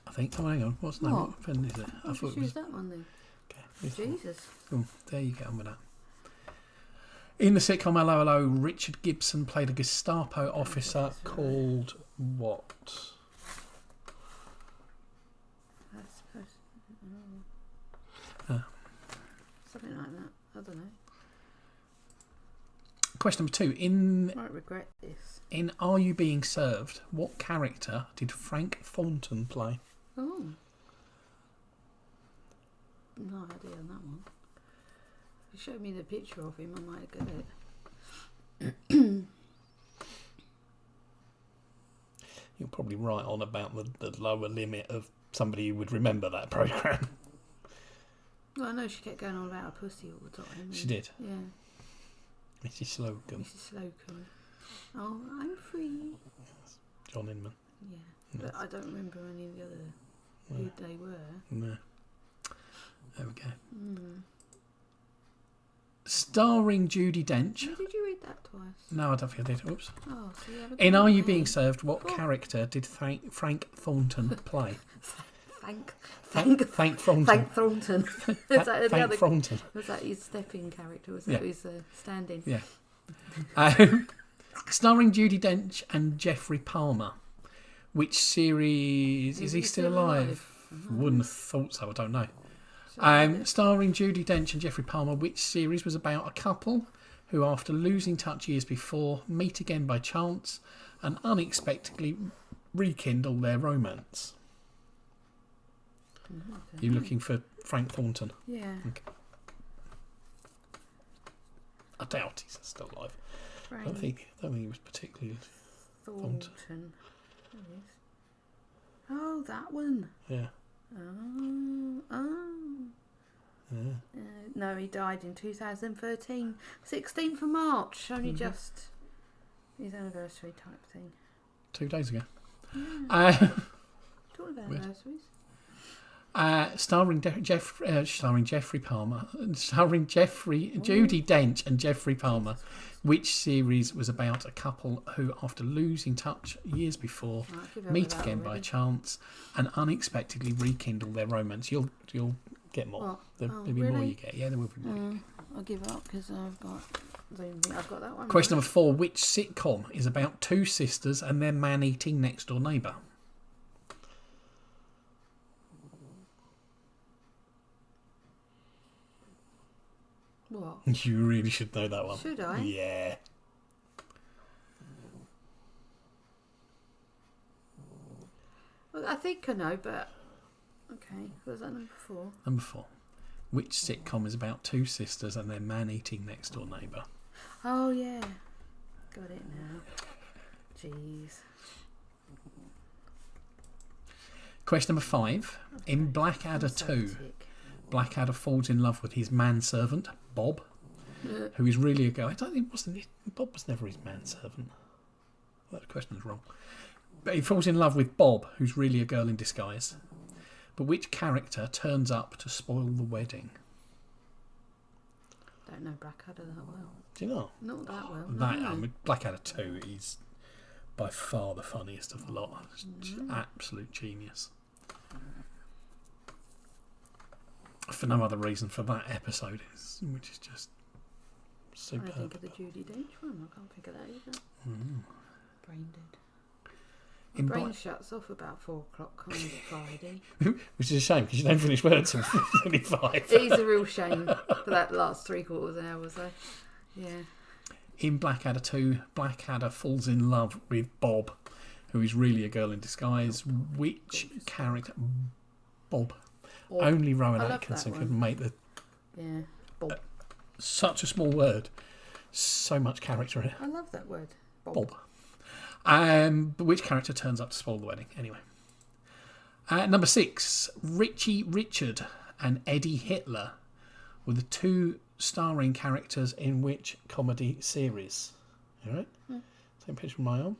I think. Oh, hang on. What's the name? What? What pen is it? I I'll thought just it was. use that one then. Okay, this one. Jesus. Cool. There you get on with that. In the sitcom Hello Hello, Richard Gibson played a Gestapo officer called what? That's supposed Ah. something like that. I don't know. Question number 2. In I might regret this. Are You Being Served, what character did Frank Thornton play? Oh. No idea on that one. If you showed me the picture of him, I might get it. You're probably right on about the lower limit of somebody who would remember that programme. Well, I know she kept going on about her pussy all the time. She did. Yeah. Mrs. Slocum. Mrs. Slocum. Oh, I'm free. John Inman. Yeah. But I don't remember any of the other who they were. No. There we go. Mm. Starring Judi Dench. Did you read that twice? No, I don't think I did. Oops. Oh, so you haven't In got Are You it. Being Served, what character did Frank Thornton play? Thank Thornton. Thank Thornton. Is that the Frank other? Thornton. Was that his stepping character? Was Yeah. that his stand-in? Yeah. Starring Judi Dench and Jeffrey Palmer. Which series is he still alive? Wouldn't have thought so. I don't know. Starring Judi Dench and Jeffrey Palmer, which series was about a couple who, after losing touch years before, meet again by chance and unexpectedly rekindle their romance. You're looking for Frank Thornton? Yeah. Okay. I doubt he's still alive. I don't think he was particularly Thornton. There he is. Oh, that one. Yeah. No, he died in 2013. 16th of March. Only just his anniversary type thing. 2 days ago. Yeah. Talking about anniversaries. Starring Jeffrey Palmer, Judi Dench and Jeffrey Palmer, which series was about a couple who, after losing touch years before, meet again by chance and unexpectedly rekindle their romance. You'll get more. What? There'll be really? more you get. Yeah, there will be more. You get. I'll give it up because I've got that one. Question number 4: which sitcom is about 2 sisters and their man-eating next-door neighbour? What? You really should know that one. Should I? Yeah. Well, I think I know, but okay. Was that number 4? Number 4. Which sitcom is about 2 sisters and their man-eating next-door neighbour? Oh yeah, got it now. Jeez. Question number 5. In Blackadder 2, Blackadder falls in love with his manservant, Bob, who is really a girl. I don't think Bob was never his manservant. That question is wrong. But he falls in love with Bob, who's really a girl in disguise. But which character turns up to spoil the wedding? Don't know Blackadder that well. Do you know? Not that well. That Blackadder 2 is by far the funniest of the lot. It's absolute genius. For no other reason for that episode, which is just superb. I think of the Judi Dench one. I can't think of that either. In brain shuts off about 4 o'clock on Friday. Which is a shame because you don't finish work until 25. It is a real shame for that last 3/4 hour or so. Yeah. In Blackadder 2, Blackadder falls in love with Bob, who is really a girl in disguise. Which character? Bob. Only Rowan Atkinson could make the... Yeah, Bob. Such a small word. So much character in it. I love that word. Bob. But which character turns up to spoil the wedding? Anyway. Number 6. Richie Richard and Eddie Hitler were the 2 starring characters in which comedy series? All right? Take a picture of my arm.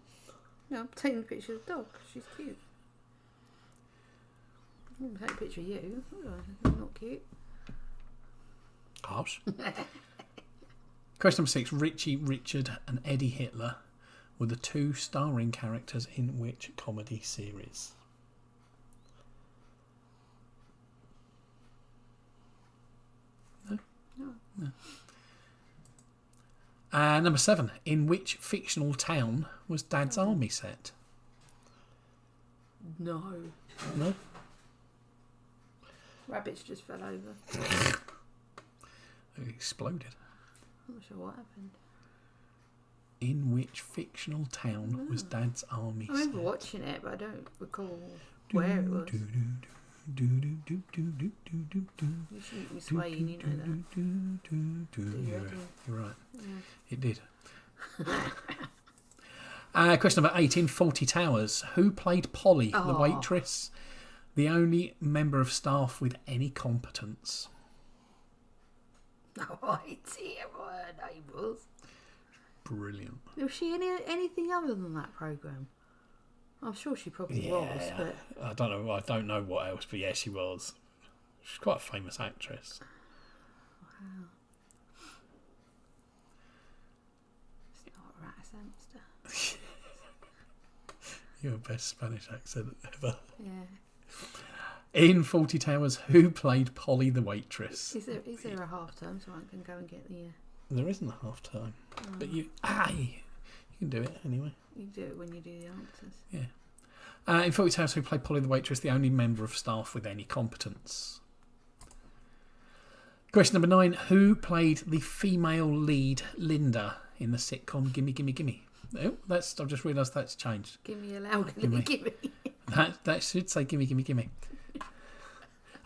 No, I'm taking a picture of the dog. She's cute. I'm taking a picture of you. Oh, not cute. Harsh. Question number 6. Richie Richard and Eddie Hitler were the 2 starring characters in which comedy series? No. Number 7. In which fictional town was Dad's army set? No. No? Rabbits just fell over. It exploded. I'm not sure what happened. In which fictional town was Dad's army set? I remember watching it, but I don't recall where it was. You shouldn't be swaying, you know that. You're right. Yeah. It did. Question number 8. In Fawlty Towers, who played Polly, the waitress, the only member of staff with any competence? No idea what her name was. Brilliant. Was she anything other than that programme? I'm sure she probably was, but I don't know what else, but yeah, she was. She's quite a famous actress. Wow. It's not a rat hamster. Your best Spanish accent ever. Yeah. In Fawlty Towers, who played Polly the waitress? Is there a half term so I can go and get the? There isn't a half time, but you can do it anyway. You do it when you do the answers. Yeah. In Fawlty Towers, who played Polly the waitress, the only member of staff with any competence? Question number 9. Who played the female lead, Linda, in the sitcom Gimme Gimme Gimme? Oh, I've just realised that's changed. Gimme a loud gimme gimme. That should say Gimme Gimme Gimme.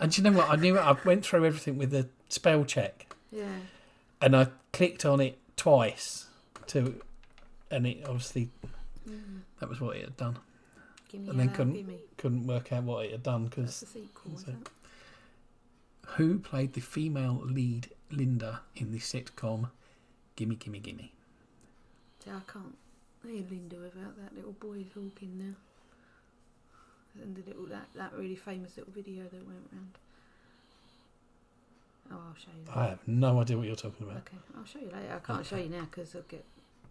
And do you know what? I went through everything with the spell check. Yeah. And I clicked on it twice and it obviously that was what it had done. Gimme And then couldn't work out what it had done because. That's the sequel. So, who played the female lead Linda in the sitcom Gimme Gimme Gimme? I can't hear Linda without that little boy talking now. And the little that really famous little video that went round. Oh, I'll show you later. I have no idea what you're talking about. Okay, I'll show you later. I can't show you now because I'll get,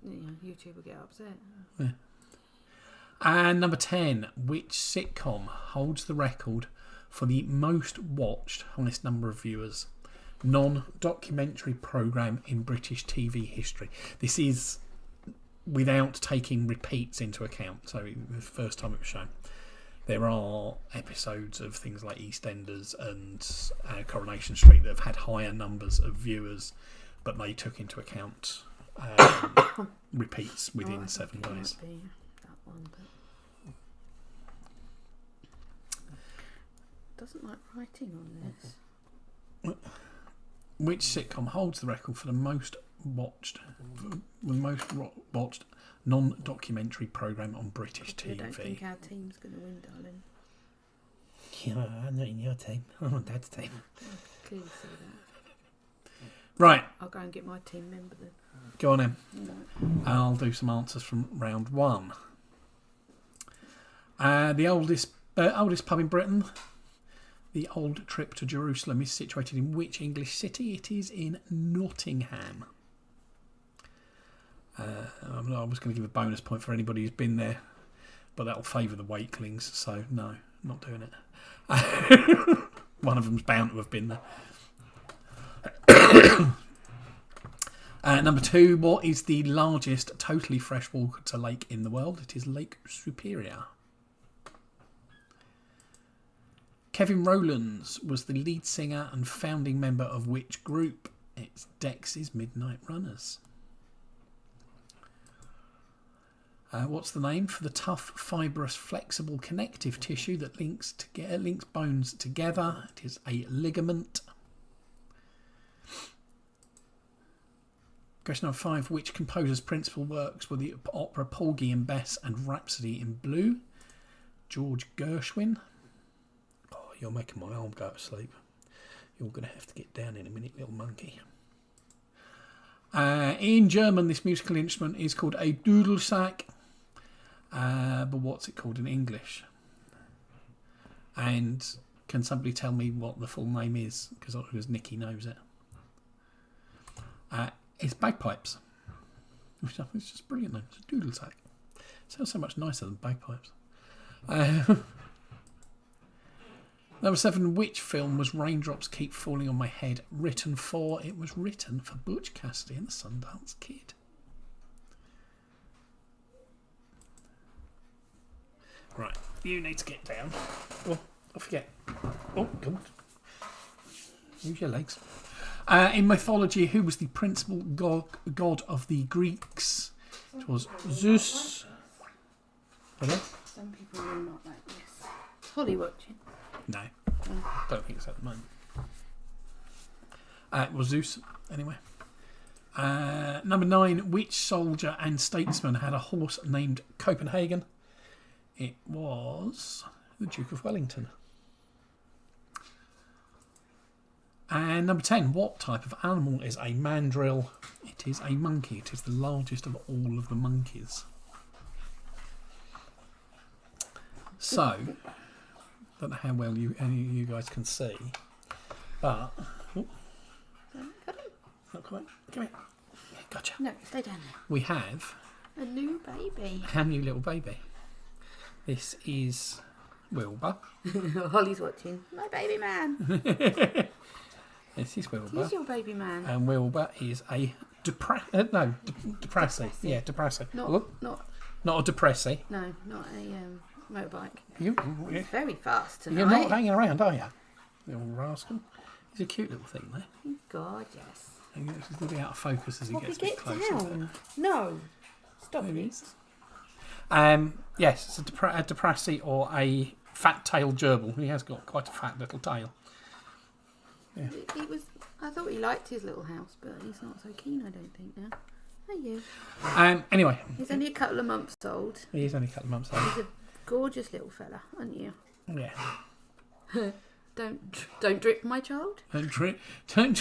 YouTube will get upset. Yeah. And number 10, which sitcom holds the record for the most watched, honest number of viewers, non-documentary programme in British TV history? This is without taking repeats into account, so the first time it was shown. There are episodes of things like EastEnders and Coronation Street that have had higher numbers of viewers, but they took into account repeats within 7 days. Might be that one, but doesn't like writing on this. Which sitcom holds the record for the most watched non-documentary programme on British TV? I don't think our team's going to win, darling. Yeah, I'm not in your team. I'm on Dad's team. I can clearly see that. Right. I'll go and get my team member then. Go on then. No. I'll do some answers from round 1. The oldest pub in Britain, the Old Trip to Jerusalem, is situated in which English city? It is in Nottingham. I was going to give a bonus point for anybody who's been there, but that'll favour the Wakelings, so no, not doing it. One of them's bound to have been there. Number 2, what is the largest totally freshwater lake in the world? It is Lake Superior. Kevin Rowlands was the lead singer and founding member of which group? It's Dex's Midnight Runners. What's the name for the tough, fibrous, flexible connective tissue that links bones together? It is a ligament. Question number 5. Which composer's principal works were the opera Porgy and Bess and Rhapsody in Blue? George Gershwin. Oh, you're making my arm go to sleep. You're going to have to get down in a minute, little monkey. In German, this musical instrument is called a Dudelsack. But what's it called in English? And can somebody tell me what the full name is? Because Nikki knows it. It's bagpipes. Which I think is just brilliant name. It's a Dudelsack. Sounds so much nicer than bagpipes. Number 7. Which film was Raindrops Keep Falling on My Head written for? It was written for Butch Cassidy and the Sundance Kid. Right, you need to get down. Oh, I forget. Oh, God. Use your legs. In mythology, who was the principal god of the Greeks? It was Zeus. Hello? Some people will not like this. Holly watching? No, don't think it's at the moment. It was Zeus, anyway. Number 9. Which soldier and statesman had a horse named Copenhagen? It was the Duke of Wellington. And number 10. What type of animal is a mandrill? It is a monkey. It is the largest of all of the monkeys. So, don't know how well any of you guys can see, but not quite. Come here. Yeah, gotcha. No, stay down there. We have a new baby. A new little baby. This is Wilbur. Holly's watching. My baby man. This is Wilbur. He's your baby man. And Wilbur is a Depressy. Yeah, Depressy. Not a Depressy. No, not a motorbike. You're very fast tonight. You're not hanging around, are you? Little rascal. He's a cute little thing there. He's gorgeous. He's going to be out of focus as he gets a bit closer. Down. No. Stop it. Yes, it's a Depressy or a fat-tailed gerbil. He has got quite a fat little tail. Yeah. I thought he liked his little house, but he's not so keen, I don't think, now. Are you? Anyway. He's only a couple of months old. He is only a couple of months old. He's a gorgeous little fella, aren't you? Yeah. Don't drip, my child. Don't drip. I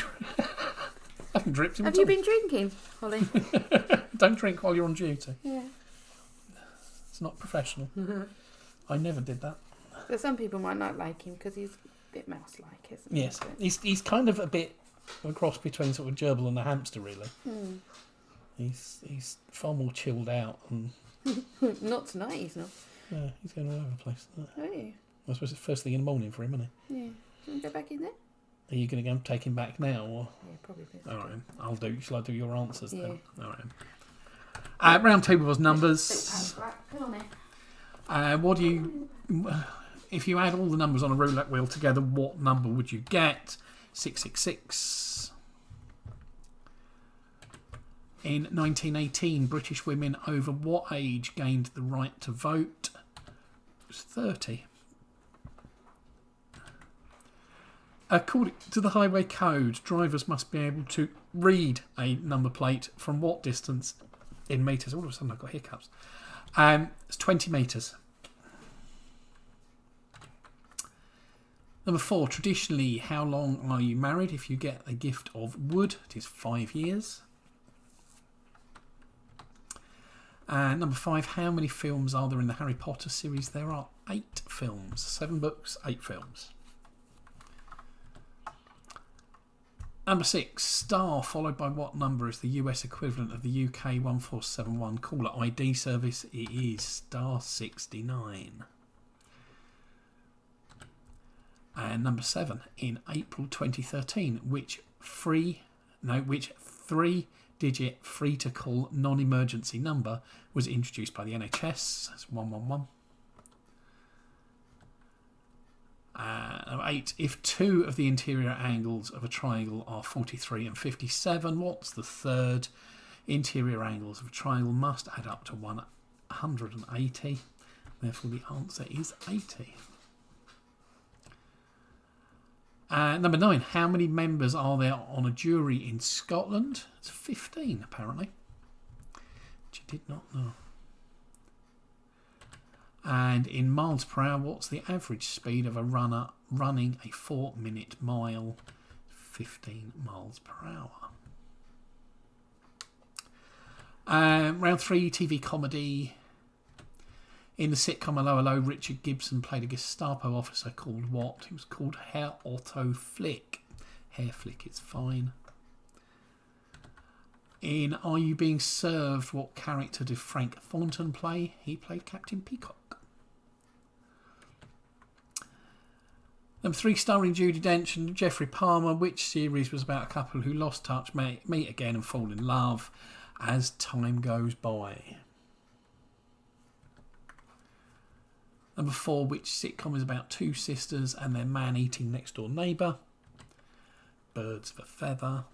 can drip. Have you been drinking, Holly? Don't drink while you're on duty. Yeah. It's not professional. I never did that. But some people might not like him because he's a bit mouse-like, isn't he? Yes, he's kind of a bit a cross between sort of a gerbil and a hamster, really. Mm. He's far more chilled out. And not tonight, he's not. Yeah, he's going all over the place. Are you? I suppose it's first thing in the morning for him, isn't it? Yeah. Do you want to go back in there? Are you going to go and take him back now? Or? Yeah, probably. All right, I'll do. Shall I do your answers then? All right. Round table was numbers. Come on then. What do you... If you add all the numbers on a roulette wheel together, what number would you get? 666. In 1918, British women over what age gained the right to vote? It was 30. According to the Highway Code, drivers must be able to read a number plate from what distance in metres? All of a sudden I've got hiccups. It's 20 metres. Number 4, traditionally, how long are you married? If you get a gift of wood, it is 5 years. Number 5, how many films are there in the Harry Potter series? There are 8 films. 7 books, 8 films. Number 6, star followed by what number is the US equivalent of the UK 1471 caller ID service? It is star 69. And number 7, in April 2013, which 3-digit free-to-call non-emergency number was introduced by the NHS? That's 111. Number 8. If two of the interior angles of a triangle are 43 and 57, what's the third? Interior angles of a triangle must add up to 180. Therefore, the answer is 80. Number 9. How many members are there on a jury in Scotland? It's 15, apparently. Which you did not know. And in miles per hour, what's the average speed of a runner running a 4-minute mile? 15 miles per hour. Round 3, TV comedy. In the sitcom Hello Hello, Richard Gibson played a Gestapo officer called what? He was called Herr Otto Flick. Herr Flick, it's fine. In Are You Being Served, what character did Frank Thornton play? He played Captain Peacock. Number 3, starring Judi Dench and Jeffrey Palmer, which series was about a couple who lost touch, meet again and fall in love as time goes by? Number 4, which sitcom is about two sisters and their man-eating next-door neighbour? Birds of a Feather.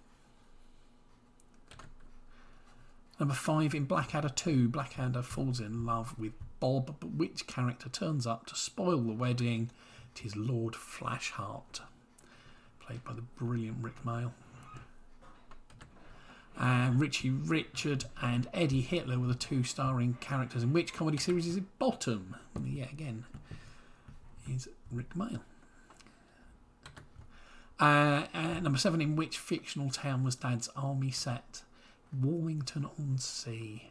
Number 5, in Blackadder 2, Blackadder falls in love with Bob, but which character turns up to spoil the wedding? It is Lord Flashheart, played by the brilliant Rick Mayall. And Richard and Eddie Hitler were the two starring characters in which comedy series is it Bottom? Yeah, again, is Rick Mayall. Number 7, in which fictional town was Dad's army set? Warmington-on-Sea.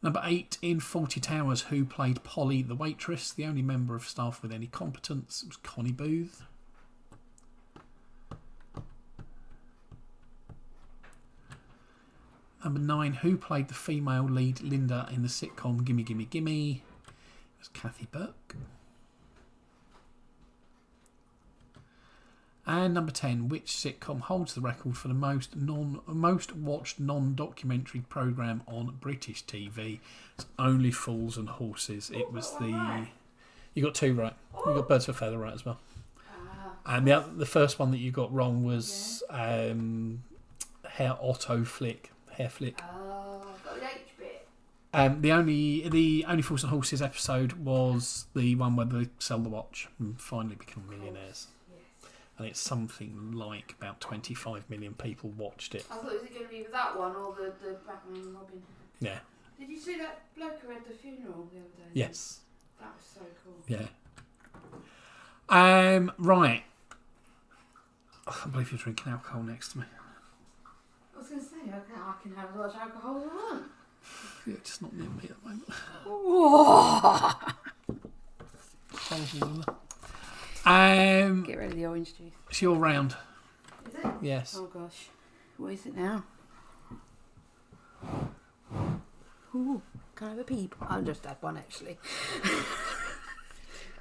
Number 8, in 40 Towers, who played Polly the waitress? The only member of staff with any competence was Connie Booth. Number 9, who played the female lead Linda in the sitcom Gimme Gimme Gimme? It was Kathy Burke. And number 10, which sitcom holds the record for the most watched non-documentary programme on British TV? It's Only Fools and Horses. It was the... You got 2 right. You got Birds of a Feather right as well. And the first one that you got wrong was Herr Otto Flick. Herr Flick. Oh, I got the H bit. The Only Fools and Horses episode was the one where they sell the watch and finally become millionaires. And it's something like about 25 million people watched it. I thought, is it going to be that one or the Batman and Robin? Yeah. Did you see that bloke who had the funeral the other day? Yes. That was so cool. Yeah. Right. I can't believe you're drinking alcohol next to me. I was going to say, okay, I can have as much alcohol as I want. Yeah, just not near me at the moment. Get rid of the orange juice. It's your round. Is it? Yes. Oh gosh. What is it now? Ooh, can I have a peep? I'll just have one actually.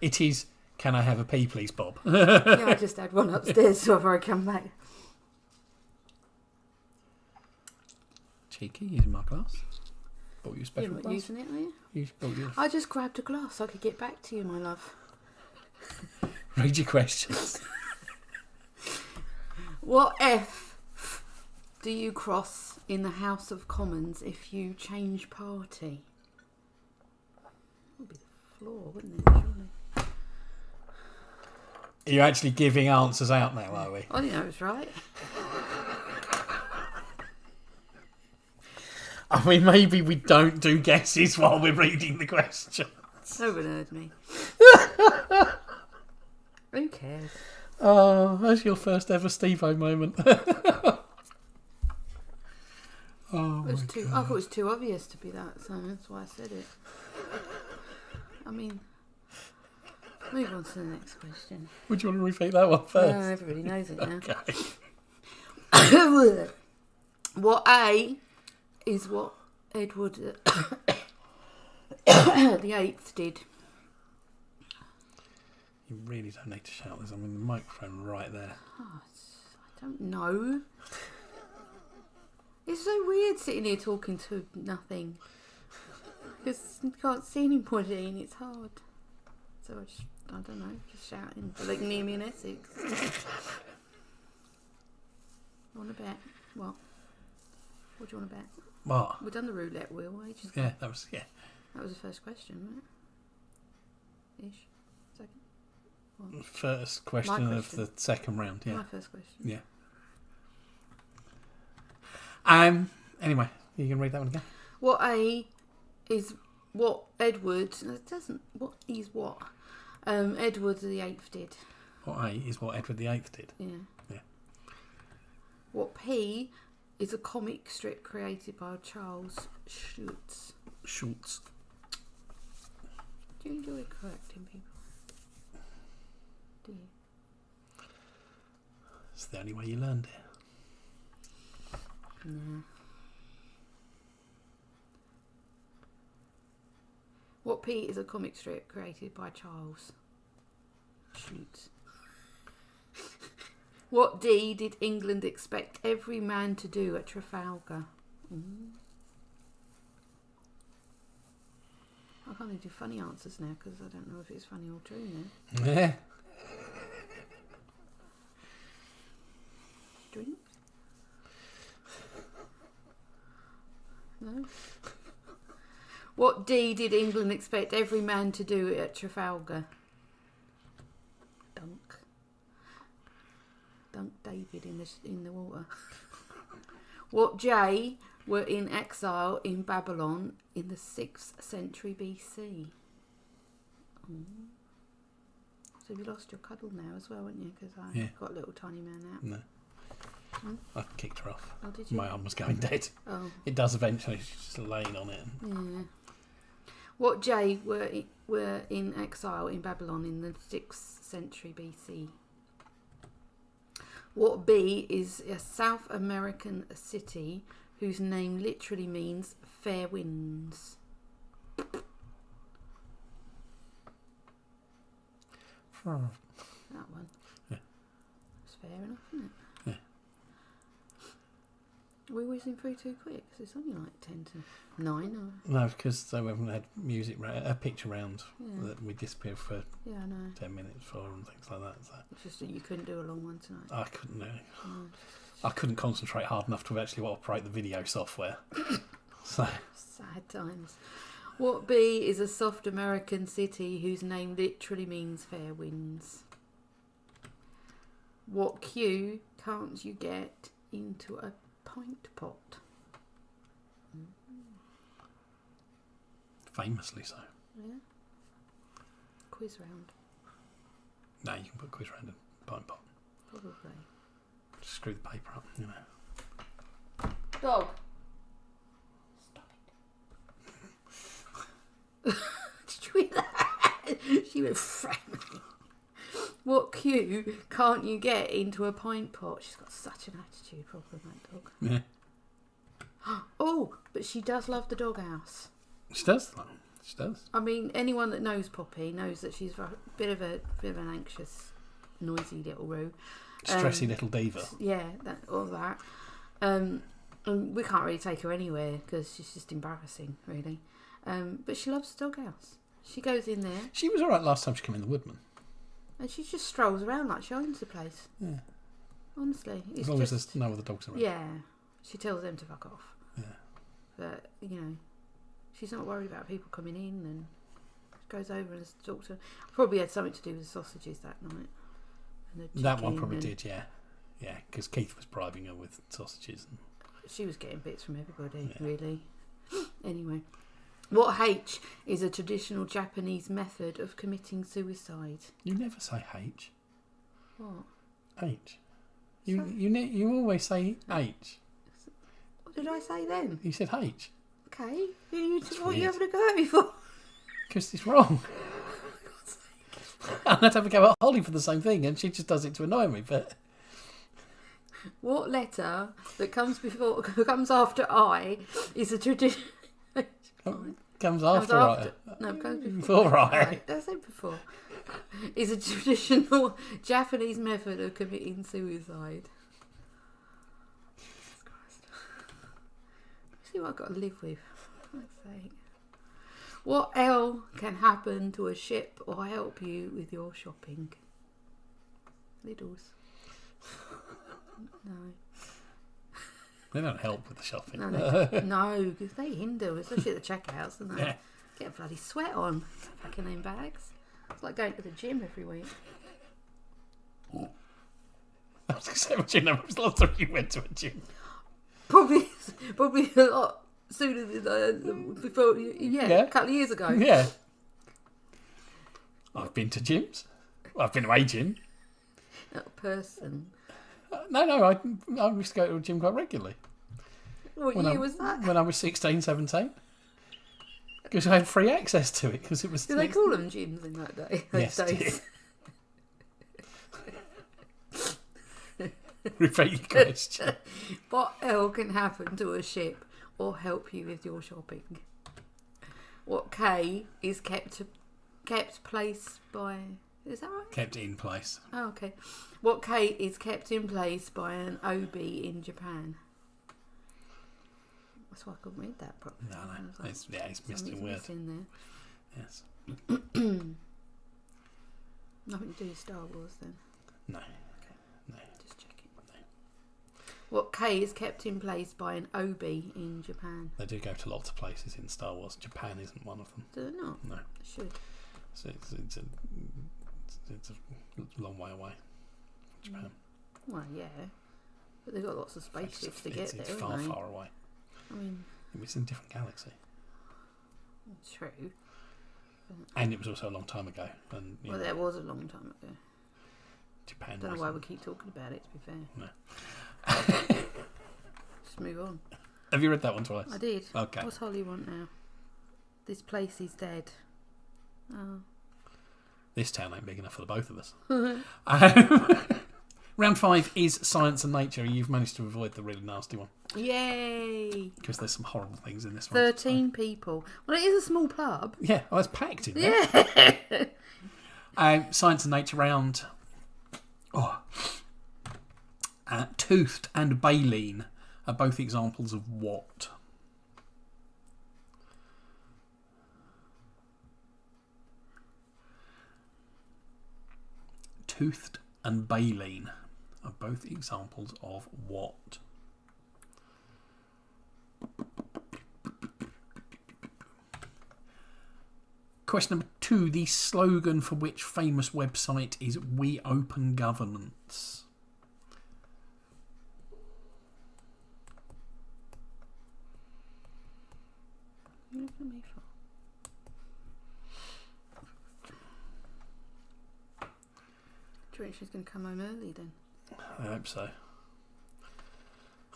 It is, can I have a pee please, Bob? Yeah, I just had one upstairs so before I come back. Cheeky, using my glass. Bought you a special You're not glass. using it, are you? Bought you I just grabbed a glass so I could get back to you, my love. Read your questions. What F do you cross in the House of Commons if you change party? That would be the floor, wouldn't it, surely? Are you actually giving answers out now, are we? I didn't know it was right. I mean, maybe we don't do guesses while we're reading the questions. No one heard me. Who cares? Oh, that's your first ever Steve-O moment. Oh, I thought it was too obvious to be that, so that's why I said it. I mean, move on to the next question. Would you want to repeat that one first? No, everybody knows it now. Okay. What A is what Edward the Eighth did? You really don't need to shout this. I'm in the microphone right there. Oh, I don't know. It's so weird sitting here talking to nothing. Because you can't see anybody and it's hard. So I don't know, just shouting. Like near me in Essex. Want to bet? What? What do you want to bet? What? We've done the roulette wheel. Ages ago. Yeah, that was That was the first question, wasn't it? Ish. Second. What? First question of the second round. Yeah. My first question. Yeah. Anyway, you can read that one again. What A is what Edward? It doesn't. What is what? Edward VIII did. What A is what Edward VIII did. Yeah. Yeah. What P is a comic strip created by Charles Schulz. Schultz. Do you enjoy correcting people? Do you? It's the only way you learned it. Nah. What P is a comic strip created by Charles Schulz. What D did England expect every man to do at Trafalgar? I can't even do funny answers now because I don't know if it's funny or true now. Yeah. Drink? No? What D did England expect every man to do at Trafalgar? Dunk David in the water. What J were in exile in Babylon in the 6th century BC? So you lost your cuddle now as well, haven't you? Because I got little tiny man out. No. I kicked her off. Oh, did you? My arm was going dead. Oh. It does eventually. She's just laying on it. Yeah. What J were in exile in Babylon in the 6th century BC? What B is a South American city whose name literally means fair winds? That one. Yeah. It's fair enough, isn't it? Yeah. We're whizzing through too quick because it's only like 10 to 9. Or... No, because we haven't had a picture round that we disappeared for 10 minutes for and things like that. So. It's just that you couldn't do a long one tonight. I couldn't. I couldn't concentrate hard enough to actually operate the video software. So sad times. What B is a soft American city whose name literally means fair winds? What Q can't you get into a pint pot? Famously so. Yeah. Quiz round. No, you can put quiz round in pint pot. Probably. Just screw the paper up, you know. Dog. Stop it. Did you hear that? She went frowning. What Q can't you get into a pint pot? She's got such an attitude problem, that dog. Yeah. Oh, but she does love the doghouse. She does. She does. I mean, anyone that knows Poppy knows that she's a bit of an anxious, noisy little roo. Stressy little diva. Yeah, all that. And we can't really take her anywhere because she's just embarrassing, really. But she loves the doghouse. She goes in there. She was all right last time she came in the Woodman. And she just strolls around like she owns the place. Yeah. Honestly. As long as there's no other dogs around. Yeah. She tells them to fuck off. Yeah. But, she's not worried about people coming in and goes over and talks to her. Probably had something to do with the sausages that night. And that one probably did, yeah. Yeah, because Keith was bribing her with sausages. And... She was getting bits from everybody, really. Anyway. What H is a traditional Japanese method of committing suicide? You never say H. What? H. You always say H. What did I say then? You said H. Okay. What are you having a go at me for? Because it's wrong. I had to have a go at Holly for the same thing, and she just does it to annoy me. But what letter that comes after I is a tradition? Comes after I. No, it comes before I. I said before. Is a traditional Japanese method of committing suicide. Jesus Christ. See what I've got to live with. For fuck's sake. What L can happen to a ship or help you with your shopping? Liddles. No. They don't help with the shopping. No, because they hinder, especially at the checkouts, don't they? Yeah. Get a bloody sweat on packing them bags. It's like going to the gym every week. I was going to say, when was the last time you went to a gym? Probably a lot sooner than before. Yeah, a couple of years ago. Yeah. I've been to gyms. Well, I've been to a gym. Not a person. No, I used to go to a gym quite regularly. What year was that? When I was 16, 17. Because I had free access to it. Because it was. Do they call them gyms in that day? Yes, days? Repeat your question. What L can happen to a ship or help you with your shopping? What K is kept place by... Is that right? Kept in place. Oh, okay. What K is kept in place by an OB in Japan? That's why I couldn't read that properly. No. Like, It's missed a word. missing there. Yes. Nothing to do with Star Wars then? No. Okay. No. Just checking. No. What K is kept in place by an OB in Japan? They do go to lots of places in Star Wars. Japan isn't one of them. Do they not? No. They should. So it's a long way away from Japan. Well, yeah. But they've got lots of spaceships to get there, It's haven't they? far away. I mean... It's in a different galaxy. True. And it was also a long time ago. And Well, that was a long time ago. Japan. I don't know why we keep talking about it, to be fair. No. Just move on. Have you read that one twice? I did. Okay. What's Holly want now? This place is dead. Oh. This town ain't big enough for the both of us. Round 5 is science and nature. You've managed to avoid the really nasty one. Yay! Because there's some horrible things in this one. 13 people. Well, it is a small pub. Yeah, well, it's packed in there. Yeah. Science and nature round. Toothed and baleen are both examples of what? Toothed and baleen are both examples of what? Question number 2. The slogan for which famous website is "We Open Governance"? What are you looking at me for? Do you think she's going to come home early then? I hope so.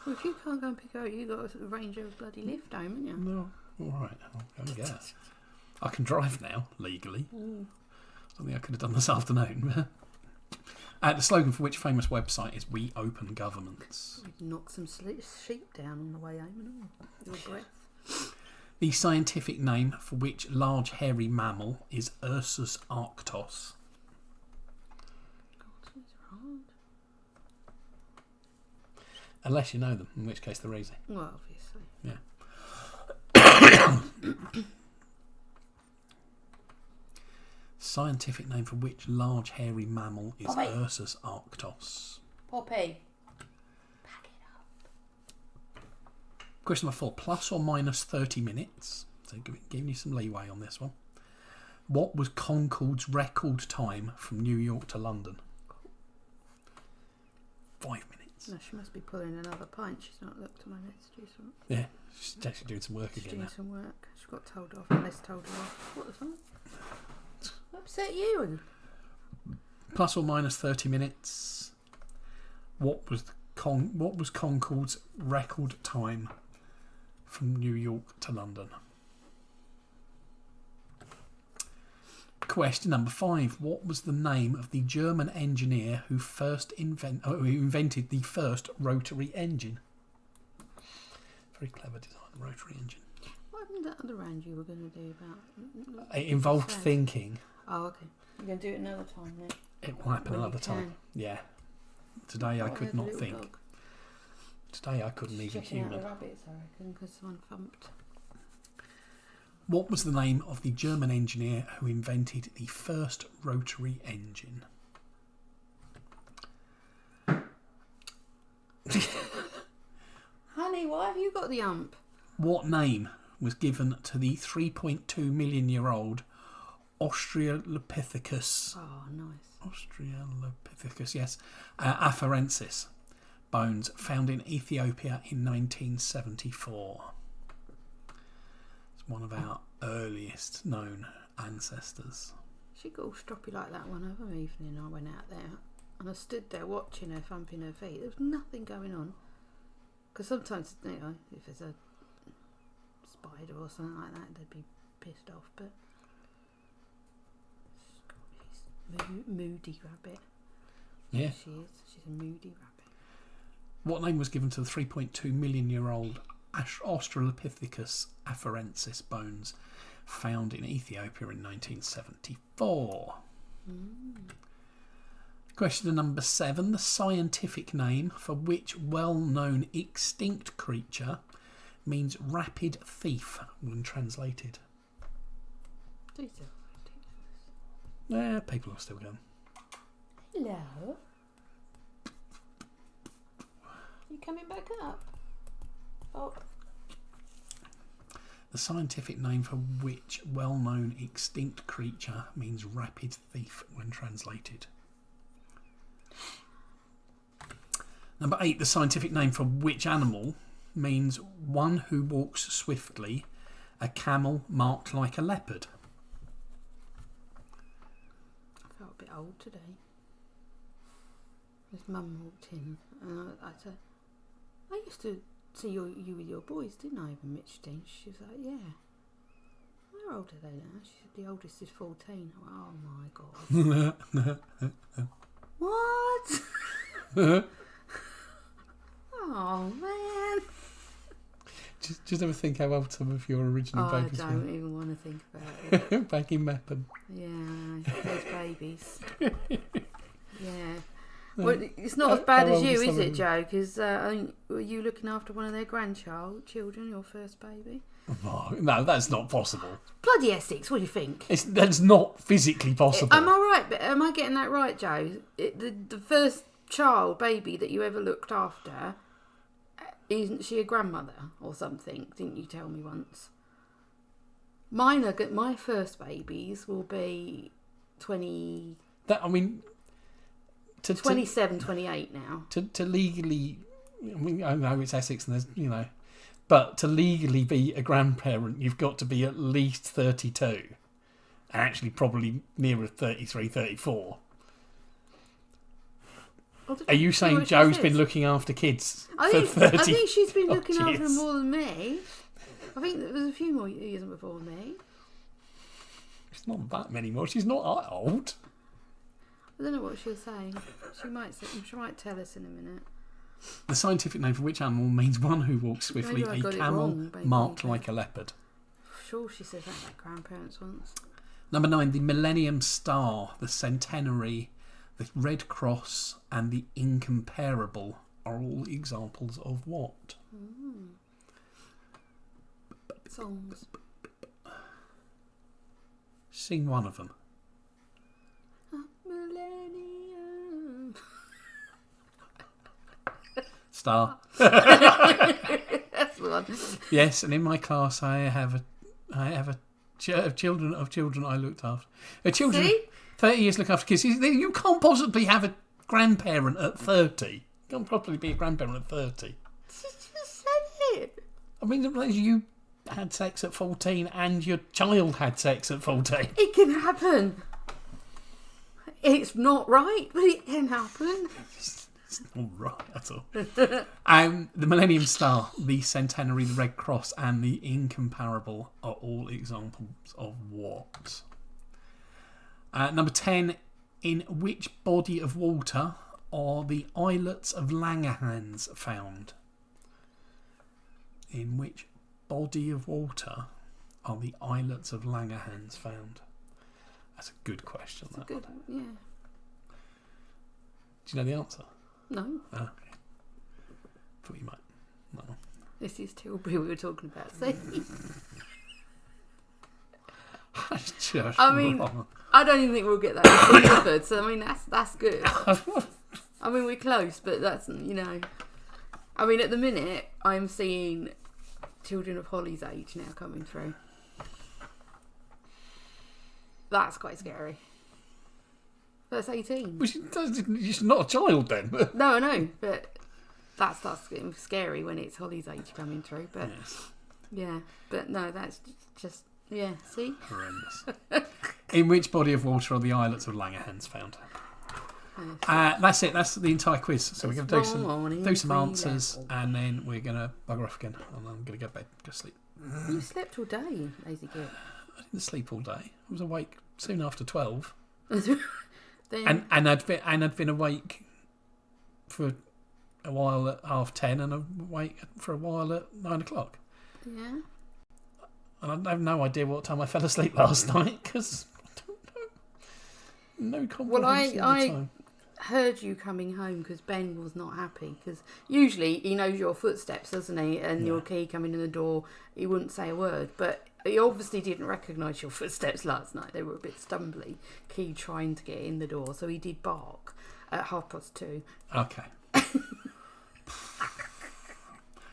Well, if you can't go and pick her up, you've got to arrange a bloody lift home, haven't you? No. All right. I'll go and get it. I can drive now, legally. Something I could have done this afternoon. The slogan for which famous website is "We Open Governance"? You'd knock some sheep down on the way home and all. Your breath. The scientific name for which large hairy mammal is Ursus arctos? God, it's hard. Unless you know them, in which case they're easy. Well, obviously. Yeah. Scientific name for which large hairy mammal is Poppy. Ursus arctos? Poppy. Pack it up. Question number 4. Plus or minus 30 minutes. So giving you some leeway on this one. What was Concorde's record time from New York to London? 5 minutes. No, she must be pulling another pint. She's not looked at my messages. Yeah, she's actually doing some work She's again doing now. some work. She got told off. Unless told her off. What the fuck? Upset you? Plus or minus 30 minutes. What was Concorde's record time from New York to London? Question number 5. What was the name of the German engineer who invented the first rotary engine? Very clever design, rotary engine. What happened to that other round you were going to do about? It involved thinking. Oh, okay. You're going to do it another time then? It will happen When you another time. can. Yeah. Today I Oh, could there's a not little think. dog. Today I couldn't She's even checking out human. the rabbits, I reckon, because someone thumped. What was the name of the German engineer who invented the first rotary engine? Honey, why have you got the ump? What name was given to the 3.2 million year old Australopithecus? Oh, nice. Australopithecus, yes. Afarensis bones found in Ethiopia in 1974. It's one of our earliest known ancestors. She got all stroppy like that one other evening. I went out there and I stood there watching her thumping her feet. There was nothing going on. Because sometimes, you know, if there's a spider or something like that, they'd be pissed off. But she's moody rabbit. Yeah. She is. She's a moody rabbit. What name was given to the 3.2 million year old Australopithecus afarensis bones found in Ethiopia in 1974? Question number 7. The scientific name for which well-known extinct creature means rapid thief when translated? Yeah, people are still going. Hello. You coming back up? Oh. The scientific name for which well-known extinct creature means rapid thief when translated? Number 8. The scientific name for which animal means one who walks swiftly, a camel marked like a leopard? I felt a bit old today. His mum walked in and I said, I used to see you with your boys, didn't I, even Mitchstein? She was like, yeah. How old are they now? She said the oldest is 14. I went, oh my God. What? Oh man. Just ever think how old some of your original babies were? I don't even want to think about it. Back in Meppen. Yeah, those babies. Yeah. Well, it's not as bad as you, is it, Joe? Because I think, were you looking after one of their children, your first baby? Oh, no, that's not possible. Bloody Essex, what do you think? That's not physically possible. Am I right? But am I getting that right, Joe? The first baby that you ever looked after, isn't she a grandmother or something? Didn't you tell me once? My first babies will be 20. That, I mean, 27, 28 now. To legally, I mean, I know it's Essex and there's, you know, but to legally be a grandparent, you've got to be at least 32. Actually, probably nearer 33, 34. Are you saying Joe's been looking after kids for 30 I think she's been looking years? after them more than me. I think there was a few more years before me. It's not that many more. She's not that old. I don't know what she'll say. She might tell us in a minute. The scientific name for which animal means one who walks swiftly, a camel marked like a leopard. Sure, she said that at grandparents once. Number 9, the Millennium Star, the Centenary, the Red Cross, and the Incomparable are all examples of what? Songs. Sing one of them. Millennium. Star. That's the one. Yes, and in my class I have children I looked after. Children. See? 30 years look after kids. You can't possibly have a grandparent at 30. You can't possibly be a grandparent at 30. She just said it. I mean, you had sex at 14 and your child had sex at 14. It can happen. It's not right, but it can happen. It's not right at all. The Millennium Star, the Centenary, the Red Cross, and the Incomparable are all examples of what? Number 10, in which body of water are the islets of Langerhans found? In which body of water are the islets of Langerhans found? That's a good question. That's a good one, yeah. Do you know the answer? No. Oh, okay. Thought you might. No. This is Tilbury we were talking about. See? just I mean, wrong. I don't even think we'll get that in Silverford, so I mean, that's good. I mean, we're close, but that's, you know... I mean, at the minute, I'm seeing children of Holly's age now coming through. That's quite scary. That's 18. You're not a child then. No, I know, but that starts getting scary when it's Holly's age coming through. But Yes. yeah, but no, that's just, yeah, see? Horrendous. In which body of water are the islets of Langerhans found? That's it. That's the entire quiz. So we're going to do some answers, and then we're going to bugger off again, and I'm going to go to bed, go to sleep. You slept all day, lazy git. I didn't sleep all day. I was awake soon after 12, Then, and I'd been awake for a while at 10:30, and awake for a while at 9:00. yeah. And I have no idea what time I fell asleep last night because I don't know. No comprehension of the time. Heard you coming home because Ben was not happy, because usually he knows your footsteps, doesn't he, and your key coming in the door, he wouldn't say a word, but he obviously didn't recognise your footsteps last night. They were a bit stumbly, Key trying to get in the door, so he did bark at 2:30. Okay.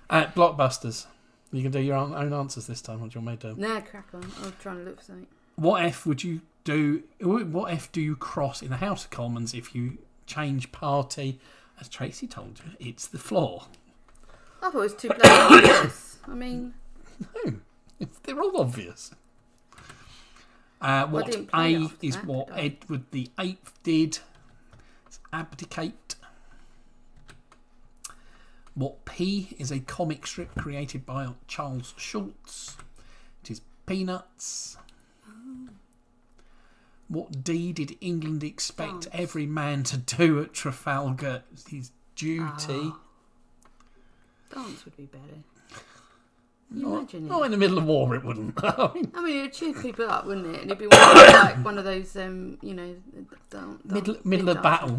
Blockbusters. You can do your own answers this time, or do you want me to? Nah, crack on. I was trying to look for something. What F would you do? What F do you cross in the House of Commons if you change party? As Tracy told you, it's the floor. I thought it was too bloody obvious. I mean... No, they're all obvious. What A is that, what Edward the Eighth did. It's abdicate. What P is a comic strip created by Charles Schulz. It is Peanuts. What D did England expect every man to do at Trafalgar? His duty. Dance would be better. Can you imagine it? Not in the middle of war, it wouldn't. I mean, it'd cheer people up, wouldn't it? And it'd be one of those, you know, middle of battle.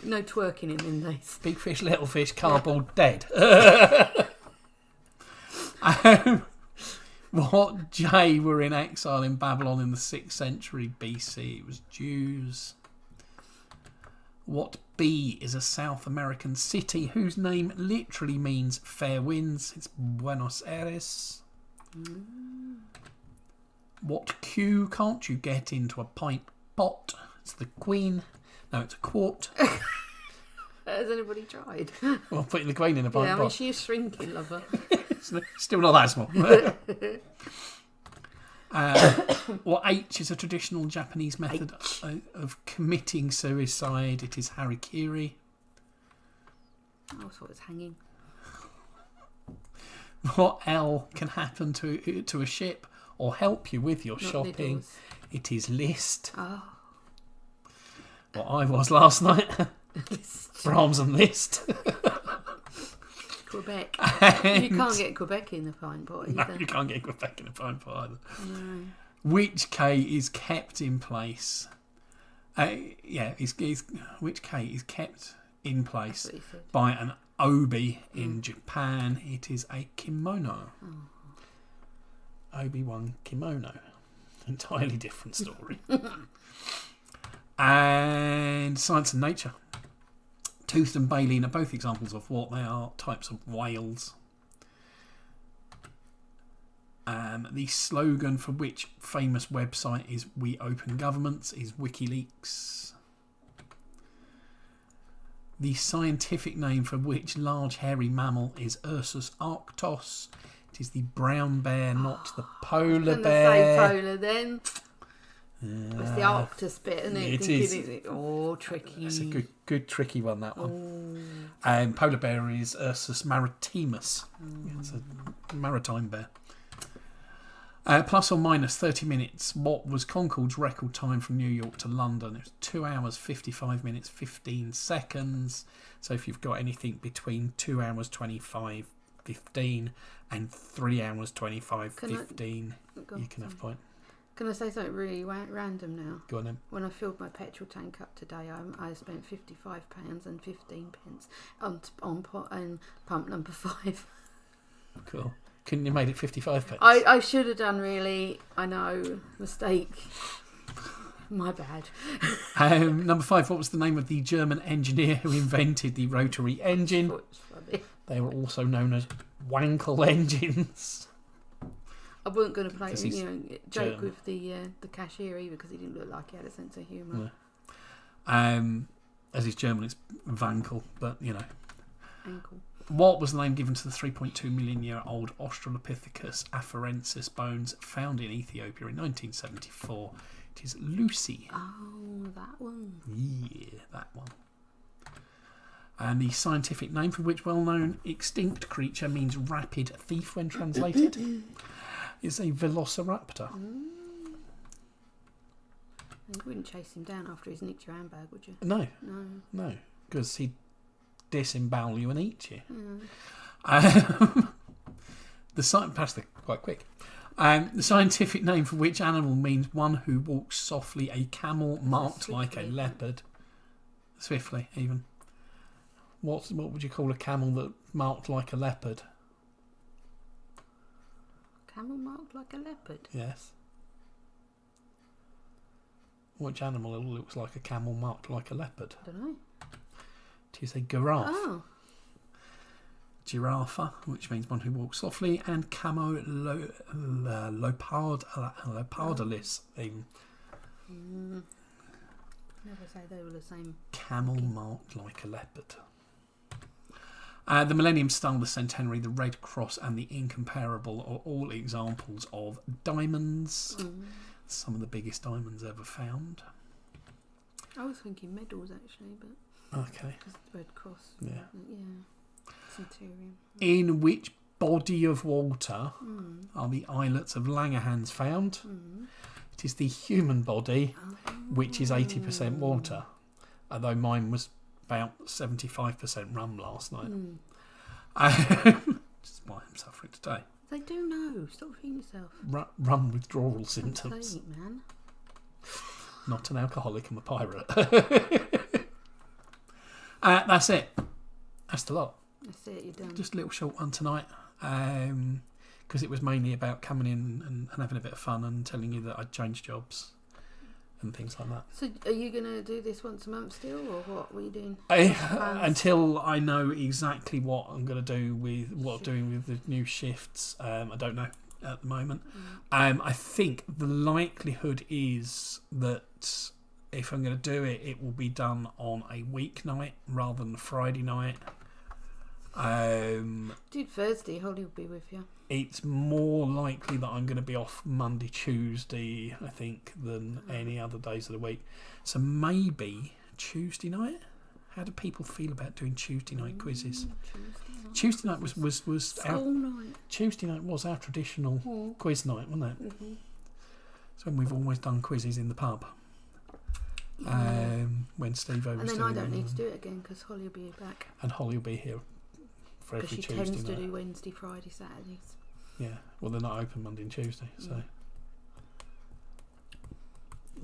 No twerking in them days. Big fish, little fish, cardboard, dead. What J were in exile in Babylon in the 6th century BC? It was Jews. What B is a South American city whose name literally means fair winds? It's Buenos Aires. What Q can't you get into a pint pot? It's the Queen. No, it's a quart. Has anybody tried? Well, putting the Queen in a pint pot. Yeah, I mean, she is shrinking, lover. Still not that small. What H is a traditional Japanese method of committing suicide. It is harikiri. I thought it was hanging. What L can happen to a ship or help you with your Not shopping? Liddles. It is list. Oh. What I was last night. Brahms and Liszt. Quebec. You can't get Quebec in the pint pot either. No, you can't get Quebec in a pint pot either. No. Which K is kept in place? Which K is kept in place by an obi in Japan? It is a kimono. Obi-Wan kimono. Entirely different story. And Science and Nature. Toothed and baleen are both examples of what they are types of whales. The slogan for which famous website is "We Open Governments" is WikiLeaks. The scientific name for which large hairy mammal is Ursus arctos. It is the brown bear, not the polar bear. Say polar then. It's the Arctus bit, isn't it? It is. Oh, tricky. It's a good tricky one, that one. And polar bear is Ursus maritimus. It's a maritime bear. Plus or minus 30 minutes. What was Concord's record time from New York to London? It was 2 hours, 55 minutes, 15 seconds. So if you've got anything between 2 hours, 25, 15 and 3 hours, 25, 15, you can have a point. Can I say something really random now? Go on then. When I filled my petrol tank up today, I spent £55 and 15 pence on pump number 5. Cool. Couldn't you have made it 55 pence? I should have done, really. I know. Mistake. My bad. Number 5, what was the name of the German engineer who invented the rotary engine? It's funny. They were also known as Wankel engines. I wasn't going to play, Because he's joke German. with the cashier either because he didn't look like he had a sense of humour. No. As he's German, it's Wankel, but Ankle. What was the name given to the 3.2 million year old Australopithecus afarensis bones found in Ethiopia in 1974? It is Lucy. Oh, that one. Yeah, that one. And the scientific name for which well-known extinct creature means rapid thief when translated is a velociraptor. You wouldn't chase him down after he's nicked your handbag, would you? No, because he'd disembowel you and eat you. Pass the quite quick. The scientific name for which animal means one who walks softly, a camel marked like a leopard. Swiftly, even. What would you call a camel that marked like a leopard? Camel marked like a leopard? Yes. Which animal looks like a camel marked like a leopard? I don't know. Do you say giraffe? Oh. Giraffa, which means one who walks softly, and leopardalis, even. Never say they were the same. Camel marked like a leopard. The Millennium Star, the Centenary, the Red Cross, and the Incomparable are all examples of diamonds. Some of the biggest diamonds ever found. I was thinking medals actually, but Okay. because the Red Cross. Yeah. Centurion. In which body of water are the islets of Langerhans found? It is the human body, which is 80% water. Although mine was about 75% rum last night. Which is why I'm suffering today. They do know. Stop feeding yourself. Rum withdrawal symptoms. Take it, man. Not an alcoholic, I'm a pirate. That's it. That's the lot. That's it, you're done. Just a little short one tonight. Because it was mainly about coming in and having a bit of fun and telling you that I'd changed jobs and things like that. So are you going to do this once a month still, or what were you doing? Until I know exactly what I'm going to do with what I'm doing with the new shifts, I don't know at the moment. I think the likelihood is that if I'm going to do it, it will be done on a weeknight rather than a Friday night. Dude, Thursday, Holly will be with you. It's more likely that I'm going to be off Monday, Tuesday, I think, than any other days of the week. So maybe Tuesday night? How do people feel about doing Tuesday night quizzes? Tuesday night was school night. Tuesday night was our traditional quiz night, wasn't it? So when we've always done quizzes in the pub. When Steve-O was doing it. And then I don't need to do it again because Holly will be back. And Holly will be here for every Tuesday Tuesday night. Because she tends to do Wednesday, Friday, Saturdays. Yeah, well they're not open Monday and Tuesday, so.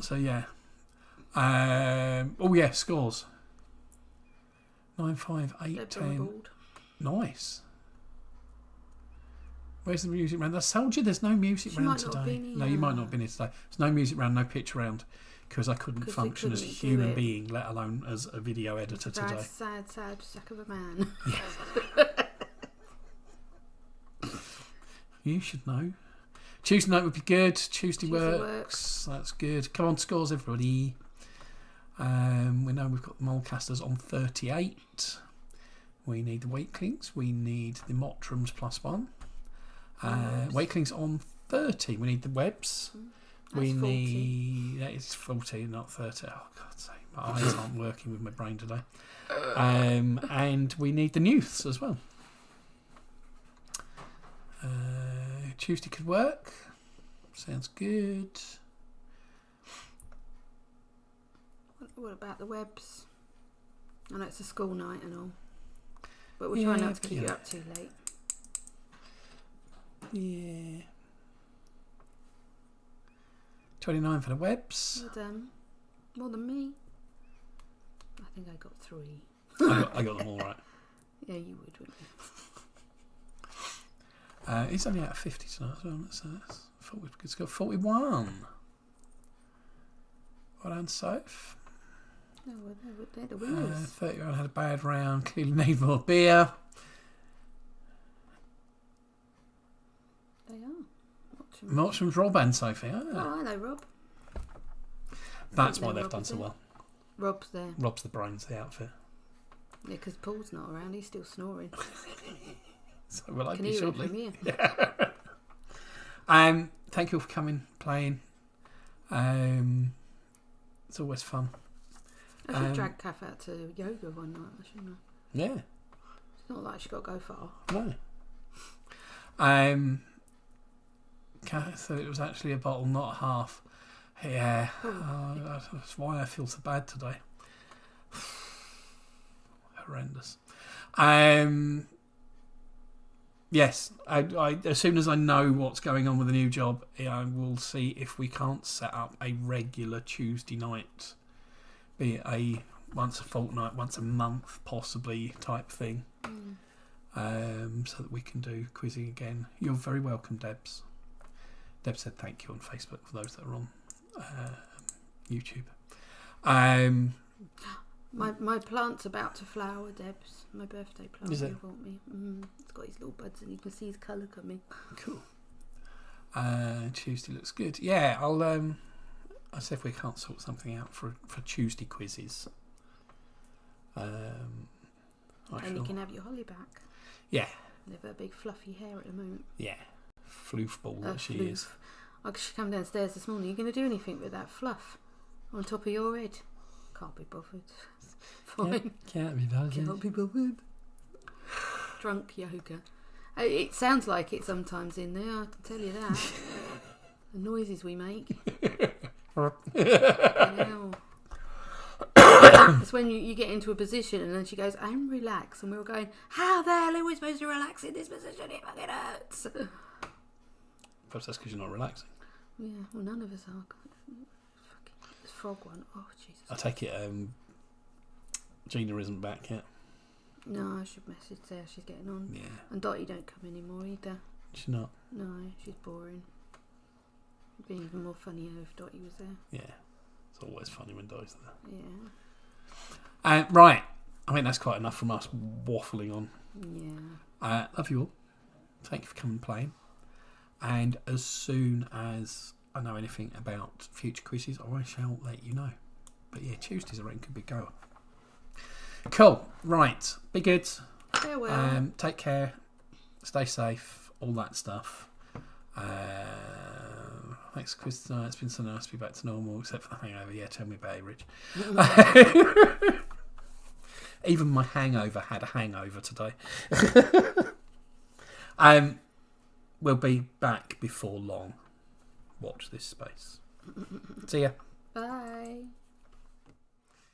So yeah. Scores. 9, 5, 8, 10. Nice. Where's the music round? I told you there's no music round today. No, you might not have been here today. There's no music round, no picture round, because I couldn't function as a human being, let alone as a video editor today. Sad sack of a man. You should know. Tuesday night would be good. Tuesday works. That's good. Come on, scores, everybody. We know we've got the Molecasters on 38. We need the Wakelings. We need the Mottrams +1. Wakelings on 30. We need the Webs. That's 40. It's 40, not 30. Oh, God's sake. My eyes aren't working with my brain today. And we need the Newths as well. Tuesday could work. Sounds good. What about the Webs? I know it's a school night and all, but we're trying not to keep you up too late. Yeah. 29 for the Webs. Well done. More than me. I think I got 3. I got them all right. Yeah, you would, wouldn't He's only out of 50 tonight as well. So that's 40, it's got 41. Well done, Soph. No, they're the winners. 30-year-old had a bad round. Clearly need more beer. They are. Mortram's Rob and Sophie. Oh, hello, Rob. That's why Rob they've done is so there. well. Rob's there. Rob's the brains of the outfit. Yeah, because Paul's not around. He's still snoring. So we'll Can be hear him shortly. from here. Thank you all for coming, playing. It's always fun. I should drag Kath out to yoga one night, shouldn't I? Yeah. It's not like she's got to go far. No. Kath said it was actually a bottle, not half. Yeah. That's why I feel so bad today. Horrendous. Yes, I as soon as I know what's going on with the new job, I will see if we can't set up a regular Tuesday night, be it a once a fortnight, once a month, possibly type thing, so that we can do quizzing again. You're very welcome, Debs. Deb said thank you on Facebook for those that are on YouTube. My plant's about to flower, Debs. My birthday plant Is it? you bought me. It's got his little buds and you can see his colour coming. Cool. Tuesday looks good. Yeah, I'll see if we can't sort something out for Tuesday quizzes. And you can have your Holly back. Yeah. They've got a big fluffy hair at the moment. Yeah. Floof ball that she floof. is. I should come downstairs this morning. Are you going to do anything with that fluff on top of your head? Can't be bothered. Fine. Can't be bothered. Can't be bothered. Drunk yoga. It sounds like it sometimes in there, I can tell you that. The noises we make. It's when you get into a position and then she goes, I'm relaxed. And we were going, how the hell are we supposed to relax in this position? It fucking hurts. Perhaps that's because you're not relaxing. Yeah, well, none of us are. This frog one. Oh, Jesus. I take it Gina isn't back yet. No, I should message her. She's getting on. Yeah. And Dottie don't come anymore either. She's not. No, she's boring. It'd be even more funnier if Dottie was there. Yeah. It's always funny when Dottie's there. Yeah. Right. I think that's quite enough from us waffling on. Yeah. Love you all. Thank you for coming and playing. And as soon as I know anything about future quizzes, I shall let you know. But yeah, Tuesdays I reckon could be go. Cool. Right. Be good. Farewell. Take care. Stay safe. All that stuff. Thanks, quiz tonight. It's been so nice to be back to normal, except for the hangover. Yeah, tell me about it, Rich. Even my hangover had a hangover today. We'll be back before long. Watch this space. See ya. Bye.